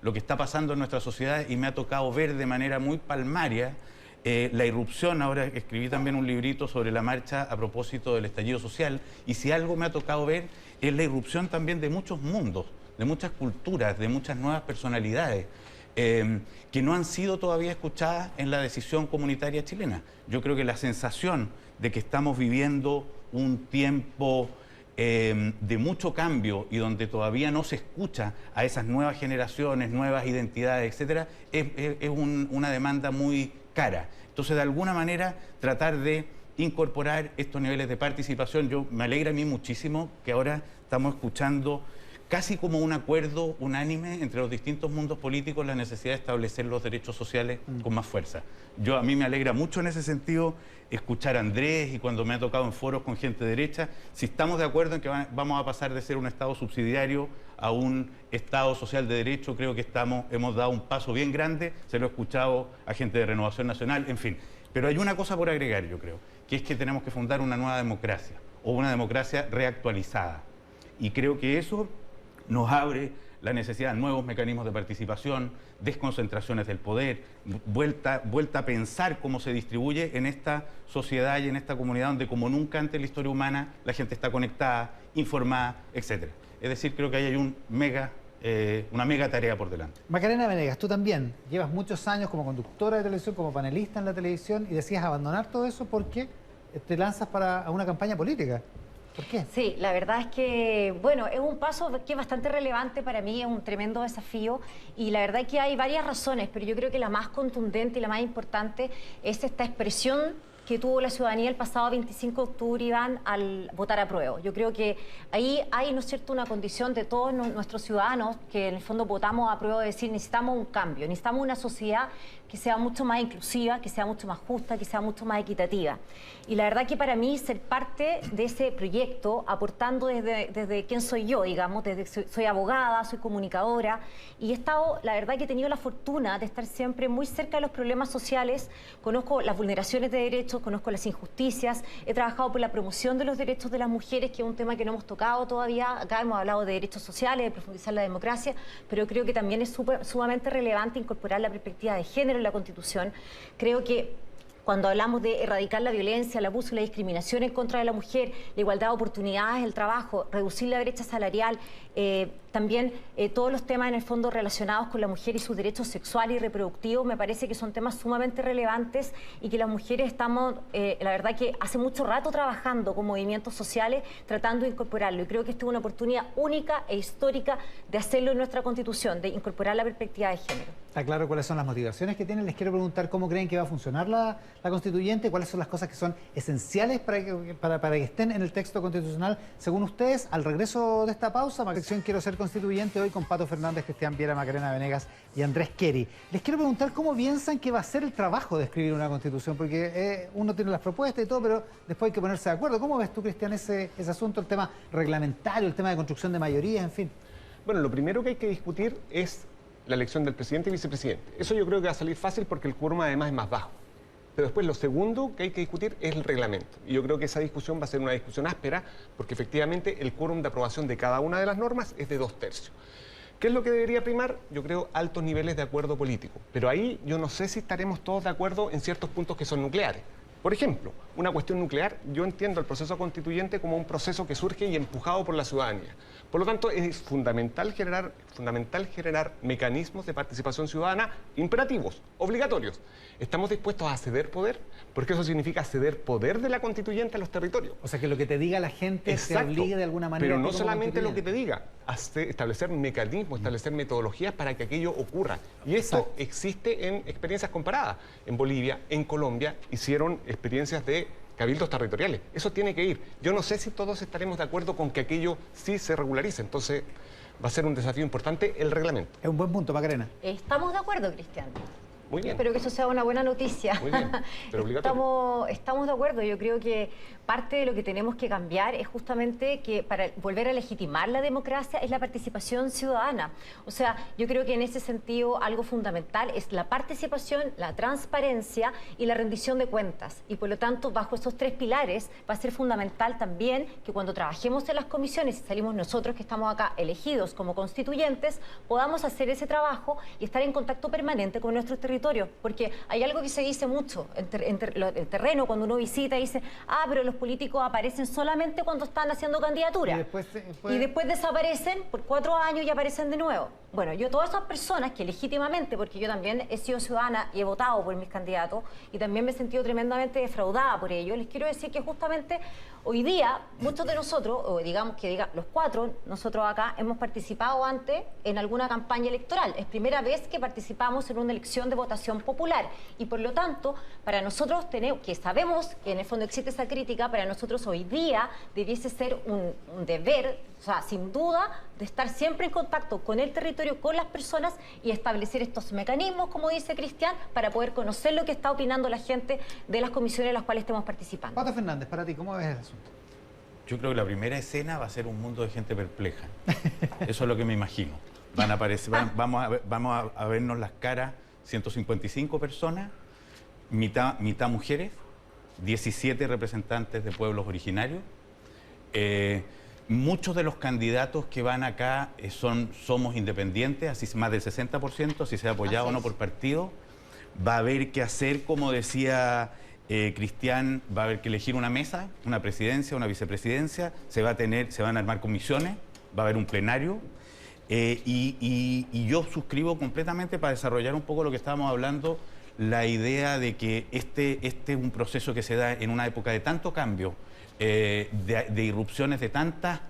lo que está pasando en nuestra sociedad, y me ha tocado ver de manera muy palmaria la irrupción. Ahora escribí también un librito sobre la marcha a propósito del estallido social, y si algo me ha tocado ver es la irrupción también de muchos mundos, de muchas culturas, de muchas nuevas personalidades, que no han sido todavía escuchadas en la decisión comunitaria chilena. Yo creo que la sensación de que estamos viviendo un tiempo de mucho cambio y donde todavía no se escucha a esas nuevas generaciones, nuevas identidades, etcétera, es una demanda muy cara. Entonces, de alguna manera, tratar de incorporar estos niveles de participación. Me alegra a mí muchísimo que ahora estamos escuchando casi como un acuerdo unánime entre los distintos mundos políticos la necesidad de establecer los derechos sociales con más fuerza. A mí me alegra mucho en ese sentido escuchar a Andrés, y cuando me ha tocado en foros con gente de derecha, si estamos de acuerdo en que vamos a pasar de ser un Estado subsidiario a un Estado social de derecho, creo que hemos dado un paso bien grande. Se lo he escuchado a gente de Renovación Nacional, en fin. Pero hay una cosa por agregar, yo creo, que es que tenemos que fundar una nueva democracia, o una democracia reactualizada. Y creo que eso nos abre la necesidad de nuevos mecanismos de participación, desconcentraciones del poder, vuelta a pensar cómo se distribuye en esta sociedad y en esta comunidad donde, como nunca antes en la historia humana, la gente está conectada, informada, etc. Es decir, creo que ahí hay una mega tarea por delante. Macarena Venegas, tú también llevas muchos años como conductora de televisión, como panelista en la televisión, y decías abandonar todo eso porque te lanzas a una campaña política. ¿Por qué? Sí, la verdad es que, bueno, es un paso que es bastante relevante para mí, es un tremendo desafío, y la verdad es que hay varias razones, pero yo creo que la más contundente y la más importante es esta expresión que tuvo la ciudadanía el pasado 25 de octubre, Iván, al votar apruebo. Yo creo que ahí hay, ¿no es cierto?, una condición de todos nuestros ciudadanos que en el fondo votamos apruebo, de decir: necesitamos un cambio, necesitamos una sociedad que sea mucho más inclusiva, que sea mucho más justa, que sea mucho más equitativa. Y la verdad que para mí ser parte de ese proyecto, aportando desde quién soy yo, digamos, soy abogada, soy comunicadora, y he estado, la verdad que he tenido la fortuna de estar siempre muy cerca de los problemas sociales, conozco las vulneraciones de derechos, conozco las injusticias, he trabajado por la promoción de los derechos de las mujeres, que es un tema que no hemos tocado todavía. Acá hemos hablado de derechos sociales, de profundizar la democracia, pero creo que también es sumamente relevante incorporar la perspectiva de género en la Constitución. Creo que cuando hablamos de erradicar la violencia, el abuso y la discriminación en contra de la mujer, la igualdad de oportunidades, el trabajo, reducir la brecha salarial, también todos los temas en el fondo relacionados con la mujer y sus derechos sexuales y reproductivos, me parece que son temas sumamente relevantes y que las mujeres estamos, la verdad que hace mucho rato trabajando con movimientos sociales tratando de incorporarlo, y creo que esta es una oportunidad única e histórica de hacerlo en nuestra Constitución, de incorporar la perspectiva de género. Está claro cuáles son las motivaciones que tienen. Les quiero preguntar cómo creen que va a funcionar la constituyente, cuáles son las cosas que son esenciales para que estén en el texto constitucional según ustedes. Al regreso de esta pausa, sección Quiero Ser Constituyente, hoy con Pato Fernández, Cristian Viera, Macarena Venegas y Andrés Keri. Les quiero preguntar cómo piensan que va a ser el trabajo de escribir una constitución, porque uno tiene las propuestas y todo, pero después hay que ponerse de acuerdo. ¿Cómo ves tú, Cristian, ese asunto, el tema reglamentario, el tema de construcción de mayorías, en fin? Bueno, lo primero que hay que discutir es la elección del presidente y vicepresidente. Eso yo creo que va a salir fácil porque el quórum además es más bajo. Pero después lo segundo que hay que discutir es el reglamento. Y yo creo que esa discusión va a ser una discusión áspera porque efectivamente el quórum de aprobación de cada una de las normas es de 2/3. ¿Qué es lo que debería primar? Yo creo altos niveles de acuerdo político. Pero ahí yo no sé si estaremos todos de acuerdo en ciertos puntos que son nucleares. Por ejemplo, una cuestión nuclear, yo entiendo el proceso constituyente como un proceso que surge y empujado por la ciudadanía. Por lo tanto, es fundamental generar mecanismos de participación ciudadana imperativos, obligatorios. ¿Estamos dispuestos a ceder poder? Porque eso significa ceder poder de la constituyente a los territorios. O sea, que lo que te diga la gente se obligue de alguna manera. Pero no solamente lo que te diga, establecer mecanismos, establecer metodologías para que aquello ocurra. Y esto existe en experiencias comparadas. En Bolivia, en Colombia, hicieron experiencias de cabildos territoriales. Eso tiene que ir. Yo no sé si todos estaremos de acuerdo con que aquello sí se regularice. Entonces, va a ser un desafío importante el reglamento. Es un buen punto, Macarena. Estamos de acuerdo, Cristian. Muy bien. Espero que eso sea una buena noticia. Muy bien, pero obligatorio. Estamos de acuerdo. Yo creo que parte de lo que tenemos que cambiar es justamente que para volver a legitimar la democracia es la participación ciudadana. O sea, yo creo que en ese sentido algo fundamental es la participación, la transparencia y la rendición de cuentas. Y por lo tanto, bajo esos 3 pilares va a ser fundamental también que cuando trabajemos en las comisiones y salimos nosotros que estamos acá elegidos como constituyentes, podamos hacer ese trabajo y estar en contacto permanente con nuestros territorios. Porque hay algo que se dice mucho en el terreno cuando uno visita y dice, pero los políticos aparecen solamente cuando están haciendo candidatura. Y después desaparecen por 4 años y aparecen de nuevo. Bueno, yo todas esas personas que legítimamente, porque yo también he sido ciudadana y he votado por mis candidatos y también me he sentido tremendamente defraudada por ellos, les quiero decir que justamente hoy día muchos de nosotros, o digamos que los 4, nosotros acá hemos participado antes en alguna campaña electoral. Es primera vez que participamos en una elección de votación popular y por lo tanto, para nosotros que sabemos que en el fondo existe esa crítica, para nosotros hoy día debiese ser un deber, o sea, sin duda, de estar siempre en contacto con el territorio, con las personas y establecer estos mecanismos, como dice Cristian, para poder conocer lo que está opinando la gente de las comisiones en las cuales estemos participando. Pato Fernández, para ti, ¿cómo ves el asunto? Yo creo que la primera escena va a ser un mundo de gente perpleja. Eso es lo que me imagino. Van a aparecer, vamos a vernos las caras 155 personas, mitad mujeres, 17 representantes de pueblos originarios. Muchos de los candidatos que van acá somos independientes, así más del 60%, si sea apoyado o no por partido. Va a haber que hacer, como decía Cristian, va a haber que elegir una mesa, una presidencia, una vicepresidencia, se van a armar comisiones, va a haber un plenario. Y yo suscribo completamente, para desarrollar un poco lo que estábamos hablando, la idea de que este es un proceso que se da en una época de tanto cambio, de irrupciones de tantas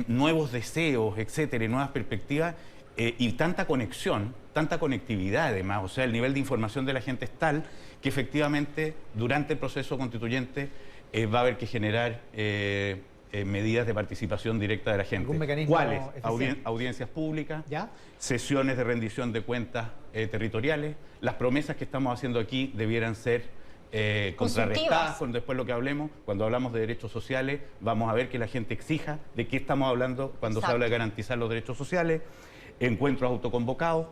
nuevos deseos, etcétera, y nuevas perspectivas, y tanta conexión, tanta conectividad además. O sea, el nivel de información de la gente es tal que efectivamente durante el proceso constituyente va a haber que generar medidas de participación directa de la gente. ¿Algún mecanismo? ¿Cuáles? Audiencias públicas, ¿ya? Sesiones de rendición de cuentas territoriales. Las promesas que estamos haciendo aquí debieran ser contrarrestadas con después lo que hablemos. Cuando hablamos de derechos sociales, vamos a ver que la gente exija de qué estamos hablando cuando se habla de garantizar los derechos sociales. Encuentros autoconvocados,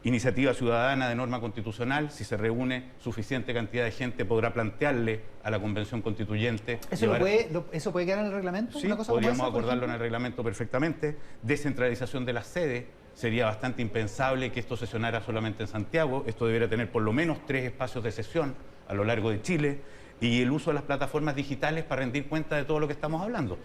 iniciativa ciudadana de norma constitucional. Si se reúne suficiente cantidad de gente, podrá plantearle a la Convención Constituyente. ¿Eso puede quedar en el reglamento? Sí, podríamos acordarlo en el reglamento perfectamente. Descentralización de las sedes. Sería bastante impensable que esto sesionara solamente en Santiago. Esto debería tener por lo menos 3 espacios de sesión a lo largo de Chile y el uso de las plataformas digitales para rendir cuenta de todo lo que estamos hablando.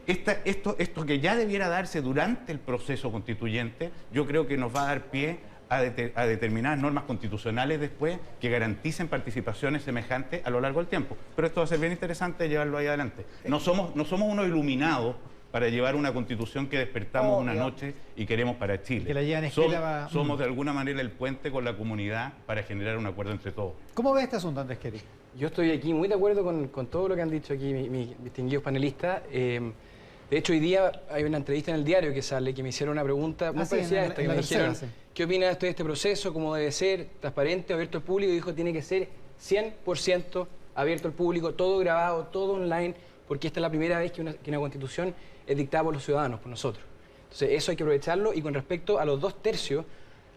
Esto que ya debiera darse durante el proceso constituyente, yo creo que nos va a dar pie a determinadas normas constitucionales después que garanticen participaciones semejantes a lo largo del tiempo. Pero esto va a ser bien interesante llevarlo ahí adelante. No somos unos iluminados para llevar una constitución que despertamos una noche y queremos para Chile. Que la llevan Somos de alguna manera el puente con la comunidad para generar un acuerdo entre todos. ¿Cómo ves este asunto, Andrés Keri? Yo estoy aquí muy de acuerdo con todo lo que han dicho aquí mis distinguidos panelistas. De hecho, hoy día hay una entrevista en el diario que sale, que me hicieron una pregunta muy parecida a esta, que me dijeron, ¿qué opina usted de este proceso? ¿Cómo debe ser? ¿Transparente, abierto al público? Y dijo, tiene que ser 100% abierto al público, todo grabado, todo online, porque esta es la primera vez que una constitución es dictada por los ciudadanos, por nosotros. Entonces, eso hay que aprovecharlo. Y con respecto a los 2 tercios,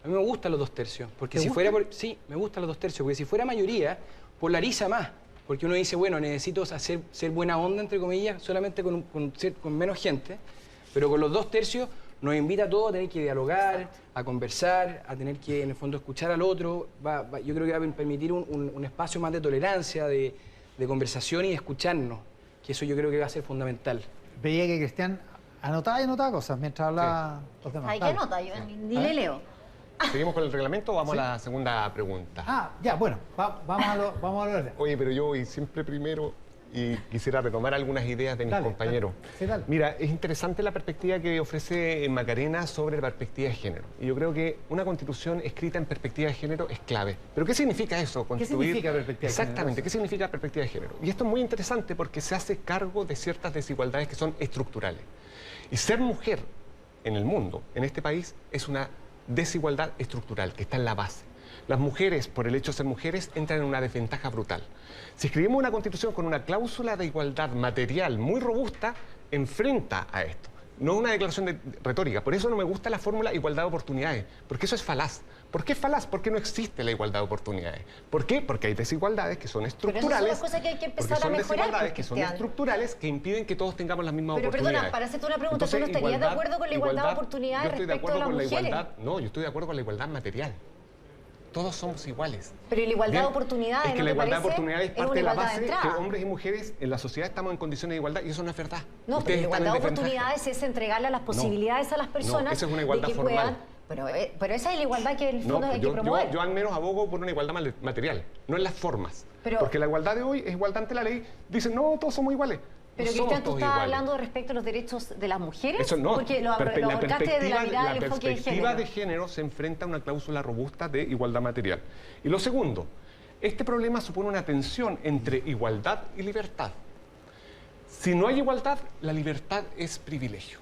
a mí me gustan los 2 tercios, porque si fuera... Sí, me gustan los 2 tercios, porque si fuera mayoría, polariza más. Porque uno dice, bueno, necesito ser buena onda, entre comillas, solamente con menos gente, pero con los 2 tercios nos invita a todos a tener que dialogar, a conversar, a tener que, en el fondo, escuchar al otro. Yo creo que va a permitir un espacio más de tolerancia, de conversación y de escucharnos, que eso yo creo que va a ser fundamental. Veía que Cristian anotaba cosas mientras hablaba los demás. ¿Hay qué anota? Yo ni le leo. ¿Seguimos con el reglamento o vamos a la segunda pregunta? Ya, bueno, vamos a lo Oye, pero yo voy siempre primero y quisiera retomar algunas ideas de mis compañeros. Dale. Mira, es interesante la perspectiva que ofrece Macarena sobre la perspectiva de género. Y yo creo que una constitución escrita en perspectiva de género es clave. ¿Pero qué significa eso? ¿Qué significa perspectiva de género? Exactamente, ¿qué significa perspectiva de género? Y esto es muy interesante porque se hace cargo de ciertas desigualdades que son estructurales. Y ser mujer en el mundo, en este país, es una desigualdad estructural que está en la base. Las mujeres, por el hecho de ser mujeres, entran en una desventaja brutal. Si escribimos una constitución con una cláusula de igualdad material muy robusta, enfrenta a esto. No una declaración retórica. Por eso no me gusta la fórmula igualdad de oportunidades, porque eso es falaz. ¿Por qué es falaz? Porque no existe la igualdad de oportunidades. ¿Por qué? Porque hay desigualdades que son estructurales. Pero esas son las cosas que hay que empezar a mejorar. Desigualdades que son estructurales que impiden que todos tengamos las mismas oportunidades. Pero perdona, para hacerte una pregunta, ¿tú no estarías de acuerdo con la igualdad de oportunidades respecto a las mujeres? No, yo estoy de acuerdo con la igualdad material. Todos somos iguales. Pero la igualdad de oportunidades, es que la igualdad de oportunidades parte de la base que hombres y mujeres en la sociedad estamos en condiciones de igualdad y eso no es verdad. No, pero la igualdad de oportunidades es entregarle las posibilidades a las personas. No, esa es una igualdad formal. Pero esa es la igualdad que en el fondo hay que promover. Yo al menos abogo por una igualdad material, no en las formas. Porque la igualdad de hoy es igualdad ante la ley. Dicen, no, todos somos iguales. Pero Cristian, tú estás hablando respecto a los derechos de las mujeres. Eso no. Porque lo abordaste de la mirada del enfoque de género. La perspectiva de género se enfrenta a una cláusula robusta de igualdad material. Y lo segundo, este problema supone una tensión entre igualdad y libertad. Si no hay igualdad, la libertad es privilegio.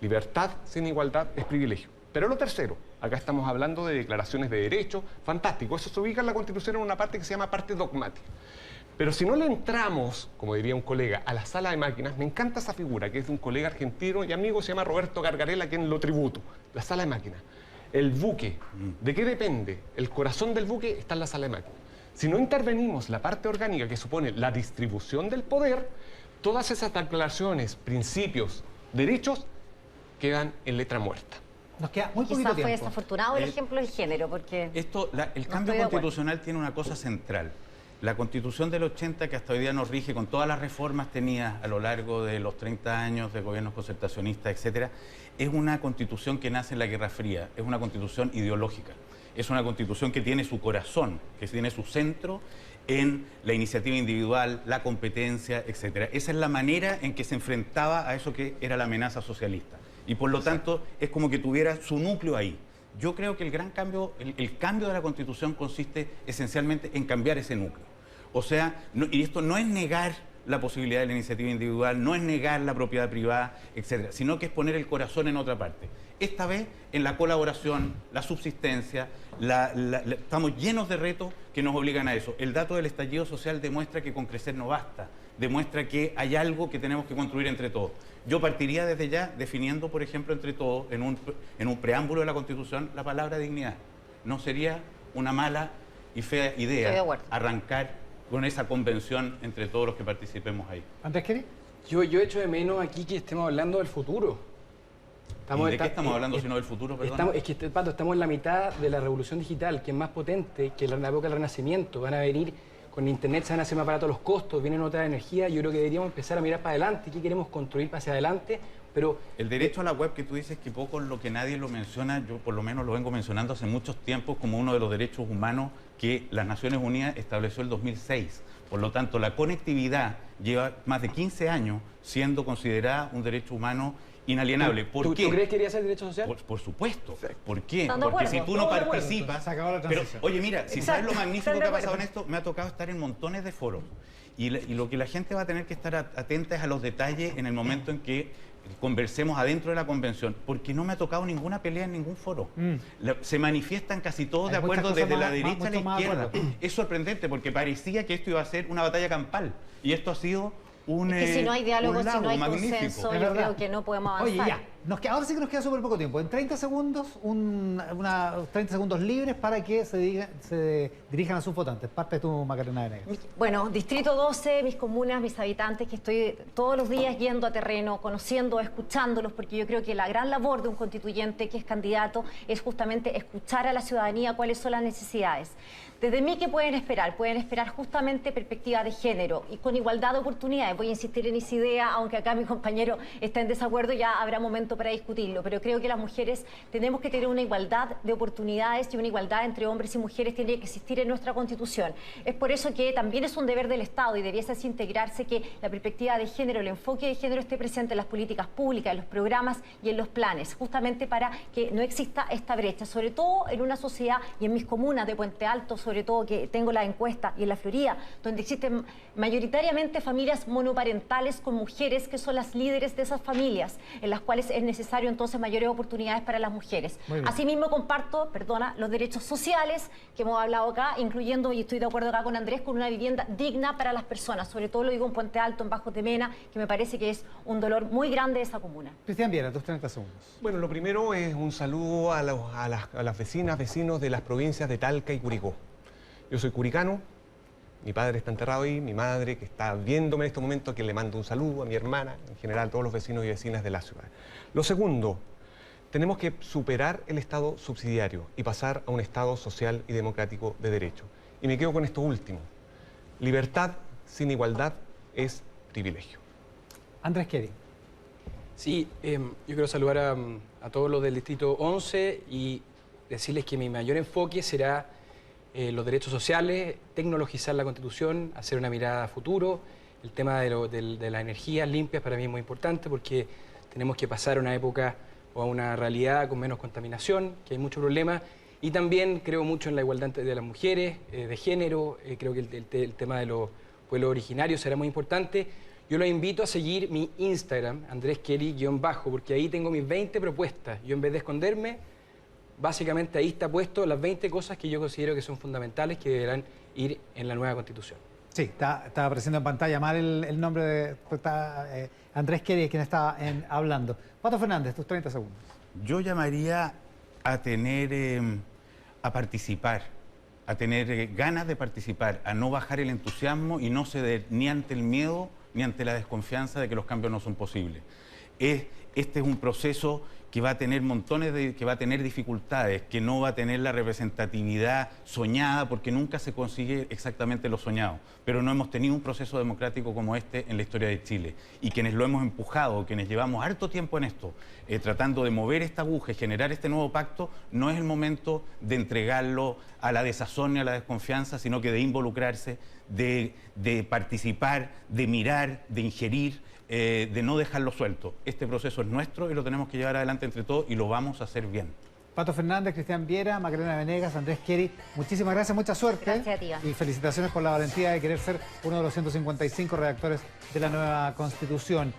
Libertad sin igualdad es privilegio. Pero lo tercero, acá estamos hablando de declaraciones de derechos, fantástico. Eso se ubica en la Constitución en una parte que se llama parte dogmática. Pero si no le entramos, como diría un colega, a la sala de máquinas, me encanta esa figura, que es de un colega argentino y amigo, se llama Roberto Gargarella, a quien lo tributo. La sala de máquinas. El buque, ¿de qué depende? El corazón del buque está en la sala de máquinas. Si no intervenimos la parte orgánica que supone la distribución del poder, todas esas declaraciones, principios, derechos, quedan en letra muerta. Nos queda muy poquito tiempo. Quizás fue desafortunado el ejemplo del género, porque... El cambio constitucional tiene una cosa central. La Constitución del 80, que hasta hoy día nos rige con todas las reformas tenidas a lo largo de los 30 años de gobiernos concertacionistas, etcétera, es una Constitución que nace en la Guerra Fría, es una Constitución ideológica, es una Constitución que tiene su corazón, que tiene su centro en la iniciativa individual, la competencia, etcétera. Esa es la manera en que se enfrentaba a eso que era la amenaza socialista. Y por lo tanto, es como que tuviera su núcleo ahí. Yo creo que el gran cambio, el cambio de la Constitución consiste esencialmente en cambiar ese núcleo. O sea, y esto no es negar la posibilidad de la iniciativa individual, no es negar la propiedad privada, etcétera, sino que es poner el corazón en otra parte. Esta vez en la colaboración, la subsistencia, estamos llenos de retos que nos obligan a eso. El dato del estallido social demuestra que con crecer no basta, demuestra que hay algo que tenemos que construir entre todos. Yo partiría desde ya definiendo, por ejemplo, entre todos, en un preámbulo de la Constitución, la palabra dignidad. No sería una mala y fea idea arrancar con esa convención entre todos los que participemos ahí. ¿Andrés Keri? Yo echo de menos aquí que estemos hablando del futuro. ¿De qué estamos hablando si no del futuro? Estamos en la mitad de la revolución digital, que es más potente que la época del Renacimiento. Van a venir con internet se van a hacer más baratos los costos, vienen otras energías, yo creo que deberíamos empezar a mirar para adelante, qué queremos construir hacia adelante, pero... El derecho a la web que tú dices que poco es lo que nadie lo menciona, yo por lo menos lo vengo mencionando hace muchos tiempos como uno de los derechos humanos que las Naciones Unidas estableció el 2006. Por lo tanto, la conectividad lleva más de 15 años siendo considerada un derecho humano inalienable. ¿Por qué? ¿Tú crees que debería ser derecho social? Por supuesto. ¿Por qué? ¿Están de Porque acuerdo? si tú no Todos de acuerdo. participas... Se acabó la Pero, transición. oye, mira, si sabes lo magnífico Están de que ha pasado en acuerdo. esto, me ha tocado estar en montones de foros. Y lo que la gente va a tener que estar atenta es a los detalles en el momento en que conversemos adentro de la convención, porque no me ha tocado ninguna pelea en ningún foro. Se manifiestan casi todos Hay de acuerdo muchas desde cosas la más- derecha a la mucho más de izquierda. acuerdo. Es sorprendente porque parecía que esto iba a ser una batalla campal. Y esto ha sido un Es que si no hay diálogo, un si no lago hay magnífico. consenso, Es yo verdad. creo que no podemos avanzar. Oye, ya, ahora sí que nos queda súper poco tiempo. En 30 segundos, 30 segundos libres para que se dirijan a sus votantes. Parte tú, Macarena Venegas. Bueno, Distrito 12, mis comunas, mis habitantes, que estoy todos los días yendo a terreno, conociendo, escuchándolos, porque yo creo que la gran labor de un constituyente que es candidato es justamente escuchar a la ciudadanía cuáles son las necesidades. Desde mí, ¿qué pueden esperar? Pueden esperar justamente perspectiva de género y con igualdad de oportunidades. Voy a insistir en esa idea, aunque acá mi compañero está en desacuerdo, ya habrá momento para discutirlo, pero creo que las mujeres tenemos que tener una igualdad de oportunidades y una igualdad entre hombres y mujeres tiene que existir en nuestra Constitución. Es por eso que también es un deber del Estado y debiese así integrarse que la perspectiva de género, el enfoque de género esté presente en las políticas públicas, en los programas y en los planes, justamente para que no exista esta brecha, sobre todo en una sociedad y en mis comunas de Puente Alto, sobre todo que tengo la encuesta, y en la Florida, donde existen mayoritariamente familias monoparentales con mujeres que son las líderes de esas familias, en las cuales es necesario entonces mayores oportunidades para las mujeres. Muy bien. Asimismo comparto, los derechos sociales que hemos hablado acá, incluyendo, y estoy de acuerdo acá con Andrés, con una vivienda digna para las personas, sobre todo lo digo en Puente Alto, en Bajos de Mena, que me parece que es un dolor muy grande de esa comuna. Cristian Viera, tus 30 segundos. Bueno, lo primero es un saludo a las vecinas, vecinos de las provincias de Talca y Curicó. Yo soy curicano, mi padre está enterrado ahí, mi madre que está viéndome en este momento, que le mando un saludo a mi hermana, en general a todos los vecinos y vecinas de la ciudad. Lo segundo, tenemos que superar el Estado subsidiario y pasar a un Estado social y democrático de derecho. Y me quedo con esto último. Libertad sin igualdad es privilegio. Andrés Keri. Sí, yo quiero saludar a todos los del Distrito 11 y decirles que mi mayor enfoque será los derechos sociales, tecnologizar la Constitución, hacer una mirada a futuro. El tema de las energías limpias para mí es muy importante porque tenemos que pasar a una época o a una realidad con menos contaminación, que hay muchos problemas. Y también creo mucho en la igualdad de las mujeres, de género. Creo que el tema de los pueblos originarios será muy importante. Yo los invito a seguir mi Instagram, Andrés Keri_, porque ahí tengo mis 20 propuestas. Yo en vez de esconderme, básicamente ahí está puesto las 20 cosas que yo considero que son fundamentales, que deberán ir en la nueva Constitución. Sí, estaba apareciendo en pantalla mal el nombre de Andrés Keri, quien estaba hablando. Pato Fernández, tus 30 segundos. Yo llamaría a tener, a participar, a tener ganas de participar, a no bajar el entusiasmo y no ceder ni ante el miedo ni ante la desconfianza de que los cambios no son posibles. Este es un proceso que va a tener que va a tener dificultades, que no va a tener la representatividad soñada, porque nunca se consigue exactamente lo soñado. Pero no hemos tenido un proceso democrático como este en la historia de Chile. Y quienes lo hemos empujado, quienes llevamos harto tiempo en esto, tratando de mover esta aguja y generar este nuevo pacto, no es el momento de entregarlo a la desazón y a la desconfianza, sino que de involucrarse, de participar, de mirar, de ingerir, de no dejarlo suelto. Este proceso es nuestro y lo tenemos que llevar adelante entre todos y lo vamos a hacer bien. Pato Fernández, Cristian Viera, Macarena Venegas, Andrés Keri, muchísimas gracias, mucha suerte. Gracias a ti. Y felicitaciones por la valentía de querer ser uno de los 155 redactores de la nueva Constitución.